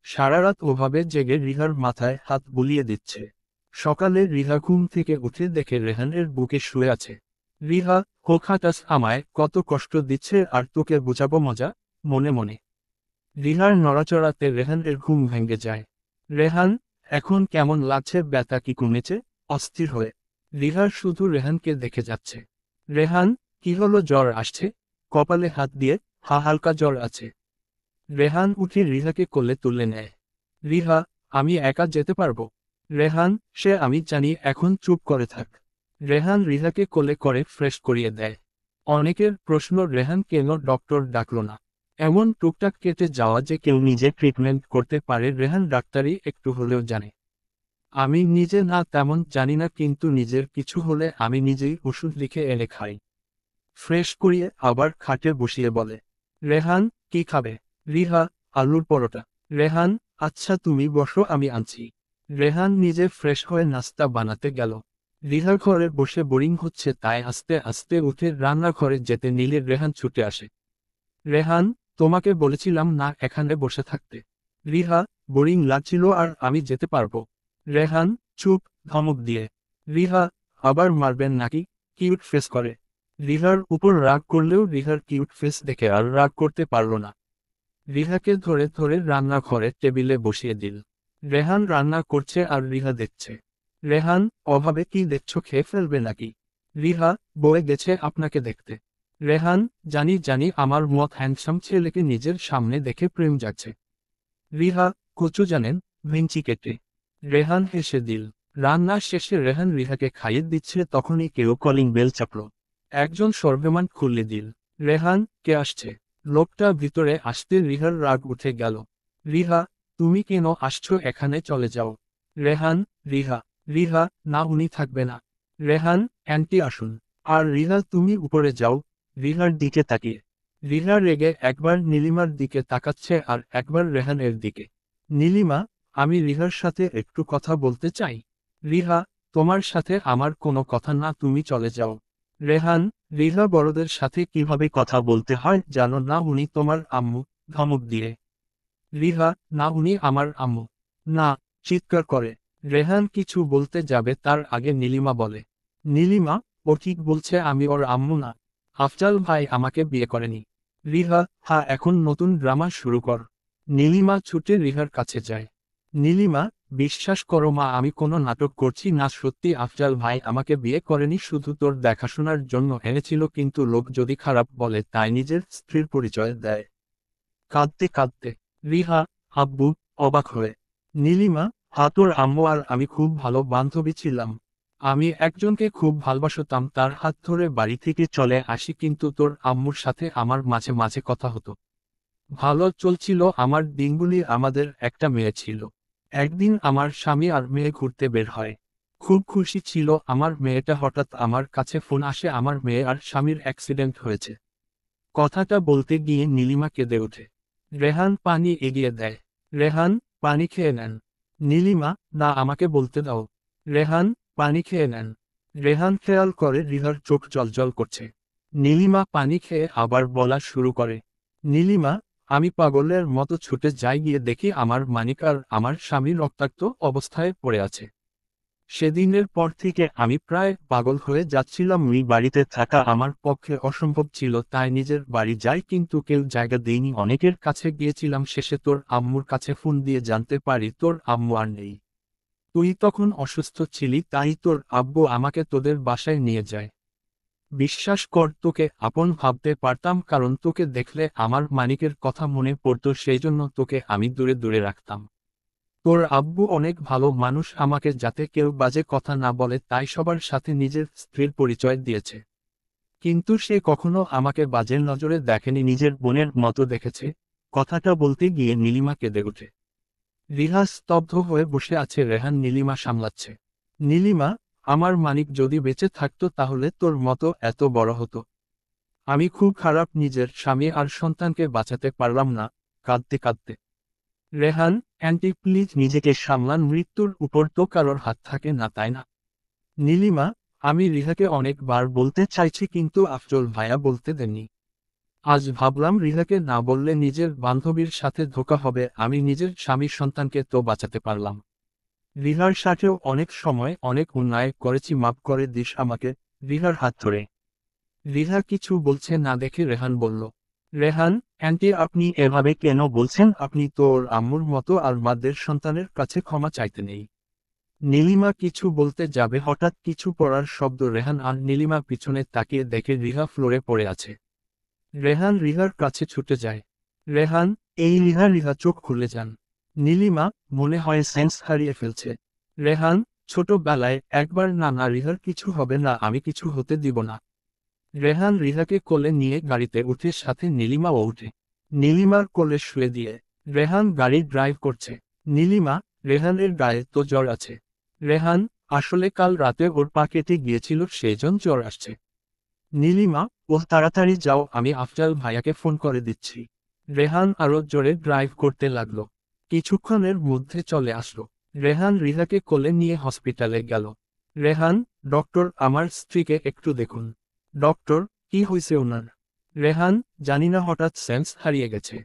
সারা রাত ওভাবে জেগে রিহার মাথায় হাত বুলিয়ে দিচ্ছে। সকালে রিহা ঘুম থেকে উঠে দেখে রেহানের বুকে শুয়ে আছে। রিহা, হোখাটাস আমায় কত কষ্ট দিচ্ছে আর তোকে বুঝাবো মজা, মনে মনে। রিহার নড়াচড়াতে রেহানের ঘুম ভেঙে যায়। রেহান, এখন কেমন লাগছে? ব্যথা কি কমেছে? অস্থির হয়ে রিহার শুধু রেহানকে দেখে যাচ্ছে। রেহান, কি হলো, জ্বর আসছে? কপালে হাত দিয়ে, হা হালকা জ্বর আছে। রেহান উঠে রিহাকে কোলে তুলে নেয়। রিহা, আমি একা যেতে পারবো? রেহান, সে আমি জানি, এখন চুপ করে থাক। রেহান রিহাকে কোলে করে ফ্রেশ করিয়ে দেয়। অনেকের প্রশ্ন, রেহান কেন ডক্টর ডাকল না? এমন টুকটাক কেটে যাওয়া যে কেউ নিজে ট্রিটমেন্ট করতে পারে। রেহান ডাক্তারি একটু হলেও জানে। আমি নিজে না তেমন জানি না, কিন্তু নিজের কিছু হলে আমি নিজেই ওষুধ লিখে এনে খাই। ফ্রেশ করিয়ে আবার খাটে বসিয়ে বলে। রেহান, কি খাবে? রিহা, আলুর পরোটা। রেহান, আচ্ছা তুমি বসো, আমি আনছি। রেহান নিজে ফ্রেশ হয়ে নাস্তা বানাতে গেল। রিহার ঘরে বসে বোরিং হচ্ছে, তাই আস্তে আস্তে উঠে রান্নাঘরে যেতে নিলে রেহান ছুটে আসে। রেহান, তোমাকে বলেছিলাম না এখানে বসে থাকতে। রিহা, বোরিং লাগছিল আর আমি যেতে পারবো। রেহান, চুপ, ধমক দিয়ে। রিহা, আবার মারবেন নাকি? কিউট ফেস করে। রিহার উপর রাগ করলেও রিহার কিউট ফেস দেখে আর রাগ করতে পারল না। রিহাকে ধরে ধরে রান্নাঘরে টেবিলে বসিয়ে দিল। রেহান রান্না করছে আর রিহা দেখছে। রেহান, অভাবে কি দেখছো, খেয়ে ফেলবে নাকি? রিহা, বয়ে গেছে আপনাকে দেখতে। রেহান, জানি জানি, আমার মত হ্যান্ডসাম ছেলেকে নিজের সামনে দেখে প্রেম যাচ্ছে। রিহা, কচু জানেন, ভেঞ্চি কেটে। রেহান হেসে দিল। রান্না শেষে রেহান রিহাকে খাইয়ে দিচ্ছে, তখনই কেউ কলিং বেল চাপল। একজন সর্বেমান খুলে দিল। রেহান, কে আসছে? লোকটা ভিতরে আসতে রিহার রাগ উঠে গেল। রিহা, তুমি কেন আসছো? এখানে চলে যাও। রেহান, রিহা। রিহা, না উনি থাকবে না। রেহান, অ্যান্টি আসুন। আর রিহা, তুমি উপরে যাও। রিহার দিকে তাকিয়ে রিহা রেগে একবার নীলিমার দিকে তাকাচ্ছে আর একবার রেহানের দিকে। নীলিমা, আমি রিহার সাথে একটু কথা বলতে চাই। রিহা, তোমার সাথে আমার কোনো কথা না, তুমি চলে যাও। রেহান, রিহা বড়দের সাথে কিভাবে কথা বলতে হয় জানো না? উনি তোমার আম্মু। ধমক দিয়ে। রিহা, না উনি আমার আম্মু না। চিৎকার করে। রেহান কিছু বলতে যাবে তার আগে নীলিমা বলে। নীলিমা, ও ঠিক বলছে, আমি ওর আম্মু না। আফজাল ভাই আমাকে বিয়ে করেনি। রিহা, হ্যাঁ, এখন নতুন ড্রামা শুরু কর। নীলিমা ছুটে রিহার কাছে যায়। নীলিমা, বিশ্বাস করো মা, আমি কোনো নাটক করছি না, সত্যি আফজাল ভাই আমাকে বিয়ে করেনি, শুধু তোর দেখাশোনার জন্য এনেছিল, কিন্তু লোক যদি খারাপ বলে তাই নিজের স্ত্রীর পরিচয় দেয়। কাঁদতে কাঁদতে রিহা, আব্বু, অবাক হয়ে। নীলিমা, হ্যাঁ, তোর আম্মু আর আমি খুব ভালো বান্ধবী ছিলাম। আমি একজনকে খুব ভালোবাসতাম, তার হাত ধরে বাড়ি থেকে চলে আসি, কিন্তু তোর আম্মুর সাথে আমার মাঝে মাঝে কথা হতো। ভালো চলছিল আমার দিনগুলি। আমাদের একটা মেয়ে ছিল। একদিন আমার স্বামী আর মেয়ে ঘুরতে বের হয়। খুব খুশি ছিল আমার মেয়েটা। হঠাৎ আমার কাছে ফোন আসে, আমার মেয়ে আর স্বামীর অ্যাক্সিডেন্ট হয়েছে। কথাটা বলতে গিয়ে নীলিমা কেঁদে ওঠে। রেহান পানি এগিয়ে দেয়। রেহান, পানি খেয়ে নেন। নীলিমা, না, আমাকে বলতে দাও। রেহান, পানি খেয়ে নেন। রেহান খেয়াল করে রিহার চোখ জলজল করছে। নীলিমা পানি খেয়ে আবার বলা শুরু করে। নীলিমা, আমি পাগলের মতো ছুটে যাই, গিয়ে দেখি আমার মানিক আর আমার স্বামী রক্তাক্ত অবস্থায় পড়ে আছে। সেদিনের পর থেকে আমি প্রায় পাগল হয়ে যাচ্ছিলাম। ওই বাড়িতে থাকা আমার পক্ষে অসম্ভব ছিল, তাই নিজের বাড়ি যাই, কিন্তু কেউ জায়গা দেয়নি। অনেকের কাছে গিয়েছিলাম, শেষে তোর আম্মুর কাছে ফোন দিয়ে জানতে পারি তোর আম্মু আর নেই। তুই তখন অসুস্থ ছিলি, তাই তোর আব্বু আমাকে তোদের বাসায় নিয়ে যায়। বিশ্বাস কর, তোকে আপন ভাবতে পারতাম, কারণ তোকে দেখলে আমার মানিকের কথা মনে পড়তো, সেই জন্য তোকে আমি দূরে দূরে রাখতাম। তোর আব্বু অনেক ভালো মানুষ, আমাকে যাতে কেউ বাজে কথা না বলে তাই সবার সাথে নিজের স্ত্রীর পরিচয় দিয়েছে। কিন্তু সে কখনো আমাকে বাজে নজরে দেখেনি, নিজের বোনের মতো দেখেছে। কথাটা বলতে গিয়ে নীলিমা কেঁদে ওঠে। রিহা স্তব্ধ হয়ে বসে আছে, রেহান নীলিমা সামলাচ্ছে। নীলিমা, আমার মানিক যদি বেঁচে থাকতো তাহলে তোর মতো এত বড় হতো। আমি খুব খারাপ, নিজের স্বামী আর সন্তানকে বাঁচাতে পারলাম না। কাঁদতে কাঁদতে রেহান, অ্যান্টি প্লিজ নিজেকে সামলান, মৃত্যুর উপর তো কারোর হাত থাকে না, তাই না? নীলিমা, আমি রিহাকে অনেকবার বলতে চাইছি, কিন্তু আফজল ভাইয়া বলতে দেননি। আজ ভাবলাম রিহাকে না বললে নিজের বান্ধবীর সাথে ধোঁকা হবে, আমি নিজের স্বামীর সন্তানকে তো বাঁচাতে পারলাম। রিহার সাথেও অনেক সময় অনেক অন্যায় করেছি, মাফ করে দিস আমাকে। রিহার হাত ধরে রিহা কিছু বলছে না দেখে রেহান বলল, রেহান অ্যান্টি, আপনি এভাবে কেন বলছেন? আপনি তোর আম্মুর মতো আর মাদের সন্তানের কাছে ক্ষমা চাইতে নেই। নীলিমা কিছু বলতে যাবে, হঠাৎ কিছু পড়ার শব্দ। রেহান আর নীলিমা পিছনে তাকিয়ে দেখে রিহা ফ্লোরে পড়ে আছে। রেহান রিহার কাছে ছুটে যায়। রেহান, এই রিহা। রিহা চোখ খুলে যান। নীলিমা, মনে হয় সেন্স হারিয়ে ফেলছে। রেহান, ছোটবেলায় একবার না না, রিহার কিছু হবে না, আমি কিছু হতে দিব না। রেহান রিহাকে কোলে নিয়ে গাড়িতে উঠে, সাথে নীলিমাও উঠে। নীলিমার কোলে শুয়ে দিয়ে রেহান গাড়ি ড্রাইভ করছে। নীলিমা, রেহানের গায়ে তো জ্বর আছে। রেহান, আসলে কাল রাতে ওর পা কেটে গিয়েছিল, সেজন্য জ্বর আসছে। নীলিমা, ওহ তাড়াতাড়ি যাও, আমি আফজাল ভাইয়াকে ফোন করে দিচ্ছি। রেহান আরো জোরে ড্রাইভ করতে লাগলো। কিছুক্ষণের মধ্যে চলে আসলো। রেহান রিহাকে কোলে নিয়ে হসপিটালে গেল। রেহান, ডক্টর, আমার স্ত্রীকে একটু দেখুন। ডক্টর, কি হয়েছে ওনার? রেহান, জানি না, হঠাৎ সেন্স হারিয়ে গেছে।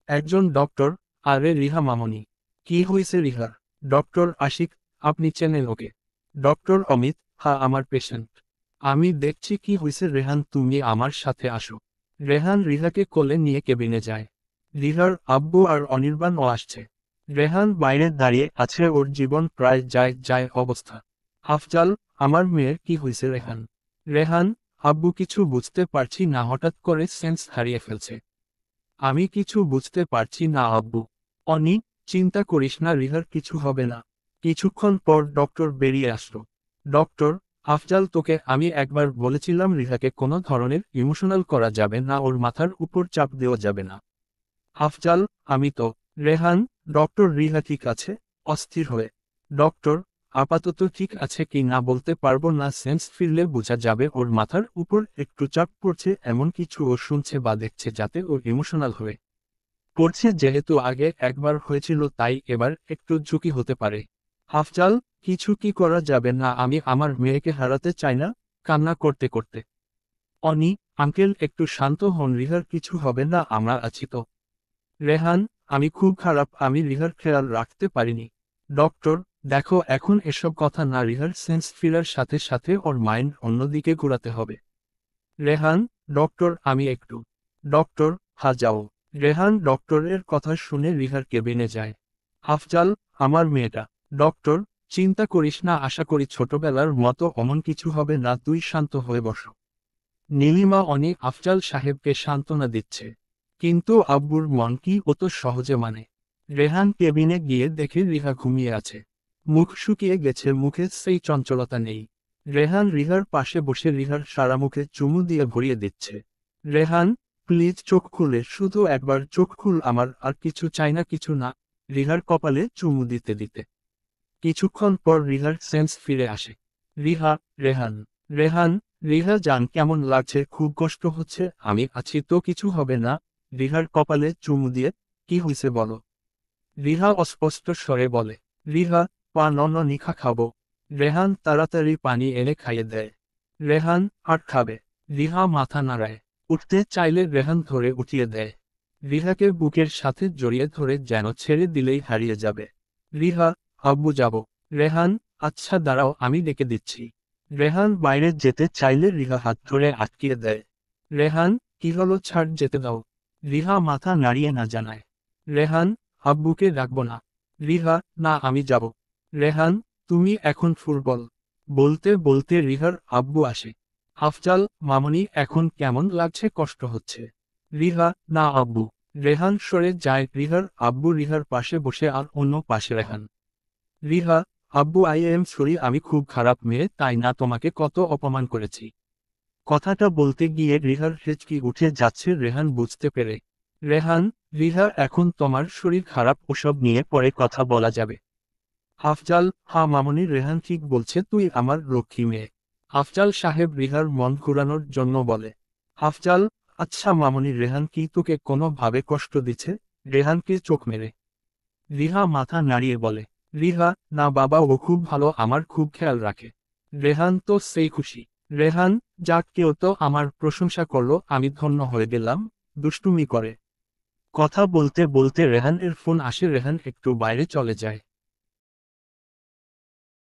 একজন ডক্টর, আরে রিহা মামনি। কি হয়েছে রিহার? ডক্টর আশিক, আপনি চেনেন ওকে? ডক্টর অমিত, হ্যাঁ আমার পেশেন্ট। আমি দেখছি কি হয়েছে। রেহান, তুমি আমার সাথে আসো। রেহান রিহাকে কোলে নিয়ে কেবিনে যায়। রিহার আব্বু আর অনির্বাণও আসছে। রেহান বাইরে দাঁড়িয়ে আছে, ওর জীবন প্রায় যায় যায় অবস্থা। আফজাল, আমার মেয়ের কি হয়েছে? রেহান রেহান, আব্বু কিছু বুঝতে পারছি না, হঠাৎ করে সেন্স হারিয়ে ফেলছে। আমি কিছু বুঝতে পারছি না আব্বু। অনি, চিন্তা করিস না, রিহার কিছু হবে না। কিছুক্ষণ পর ডক্টর বেরিয়ে আসলো। ডক্টর, আফজাল, তোকে আমি একবার বলেছিলাম রিহাকে কোনো ধরনের ইমোশনাল করা যাবে না, ওর মাথার উপর চাপ দেওয়া যাবে না। আফজাল, আমি তো। রেহান, ডক্টর, রিহা ঠিক আছে? অস্থির হয়ে ডক্টর, আপাতত ঠিক আছে কি না বলতে পারবো না, সেন্স ফিরলে বোঝা যাবে। ওর মাথার উপর একটু চাপ পড়ছে, এমন কিছু ও শুনছে বা দেখছে যাতে ওর ইমোশনাল হয়ে পড়ছে, যেহেতু আগে একবার হয়েছিল তাই এবার একটু ঝুঁকি হতে পারে। আফজাল, কিছু কি করা যাবে না? আমি আমার মেয়েকে হারাতে চাই না। কান্না করতে করতে অনি, আঙ্কেল একটু শান্ত হন, রিহার কিছু হবে না, আমরা আছি তো। রেহান, আমি খুব খারাপ, আমি রিহার খেয়াল রাখতে পারিনি। ডক্টর, দেখো এখন এসব কথা না, রিহার সেন্স ফিরার সাথে সাথে ওর মাইন্ড অন্যদিকে ঘোরাতে হবে। রেহান, ডক্টর আমি একটু। ডক্টর, হা যাও। রেহান ডক্টরের কথা শুনে রিহার কেবিনে যায়। আফজাল, আমার মেয়েটা। ডক্টর, চিন্তা করিস না, আশা করি ছোটবেলার মতো অমন কিছু হবে না, তুই শান্ত হয়ে বসো। নীলিমা অনি আফজাল সাহেবকে সান্ত্বনা দিচ্ছে। কিন্তু আব্বুর মন কি অত সহজে মানে? রেহান কেবিনে গিয়ে দেখে রিহা ঘুমিয়ে আছে। মুখ শুকিয়ে গেছে, মুখে সেই চঞ্চলতা নেই। রেহান রিহার পাশে বসে রিহার সারা মুখে চুমু দিয়ে ভরিয়ে দিচ্ছে। রেহান, প্লিজ চোখ খুলে, শুধু একবার চোখ খুল, আমার আর কিছু চাই না, কিছু না। রিহার কপালে চুমু দিতে দিতে কিছুক্ষণ পর রিহার সেন্স ফিরে আসে। রিহা, রেহান। রেহান, রিহা জান কেমন লাগছে? খুব কষ্ট হচ্ছে? আমি আছি তো, কিছু হবে না। রিহার কপালে চুমু দিয়ে, কি হয়েছে বলো? রিহা অস্পষ্ট স্বরে বলে। রিহা, পা নিখা খাবো। রেহান তাড়াতাড়ি পানি এনে খাইয়ে দেয়। রেহান, আর খাবে? রিহা মাথা নাড়ায়। উঠতে চাইলে রেহান ধরে উঠিয়ে দেয়। রিহাকে বুকের সাথে জড়িয়ে ধরে যেন ছেড়ে দিলেই হারিয়ে যাবে। রিহা, আব্বু যাব। রেহান, আচ্ছা দাঁড়াও আমি ডেকে দিচ্ছি। রেহান বাইরে যেতে চাইলে রিহা হাত ধরে আটকিয়ে দেয়। রেহান, কি হলো, ছাড়, যেতে দাও। রিহা মাথা নাড়িয়ে না জানায়। রেহান, আব্বুকে ডাকবো না। রিহা, না আমি যাব। রেহান, তুমি এখন ফুটবল। বলতে বলতে রিহার আব্বু আসে। আফজাল, মামনি এখন কেমন লাগছে, কষ্ট হচ্ছে? রিহা, না আব্বু। রেহান সরে যায়। রিহার আব্বু রিহার পাশে বসে আর অন্য পাশে রেহান। রিহা, আব্বু আই এম সরি, আমি খুব খারাপ মেয়ে, তাই না তোমাকে কত অপমান করেছি। কথাটা বলতে গিয়ে রিহার হেঁচকি উঠে যাচ্ছে রেহান বুঝতে পেরে। রেহান, রিহা এখন তোমার শরীর খারাপ, ওসব নিয়ে পরে কথা বলা যাবে। আফজাল, হ্যাঁ মামনি, রেহান ঠিক বলছে, তুই আমার লক্ষ্মী মেয়ে। আফজাল সাহেব রিহার মন ঘুরানোর জন্য বলে। আফজাল, আচ্ছা মামনি, রেহান কি তোকে কোনো ভাবে কষ্ট দিচ্ছে? রেহানকে চোখ মেরে। রিহা মাথা নাড়িয়ে বলে। রিহা, না বাবা, ও খুব ভালো, আমার খুব খেয়াল রাখে। রেহান তো সেই খুশি। রেহান, যাক, কেউ তো আমার প্রশংসা করলো, আমি ধন্য হয়ে গেলাম। দুষ্টুমি করে। কথা বলতে বলতে রেহানের ফোন আসে। রেহান একটু বাইরে চলে যায়।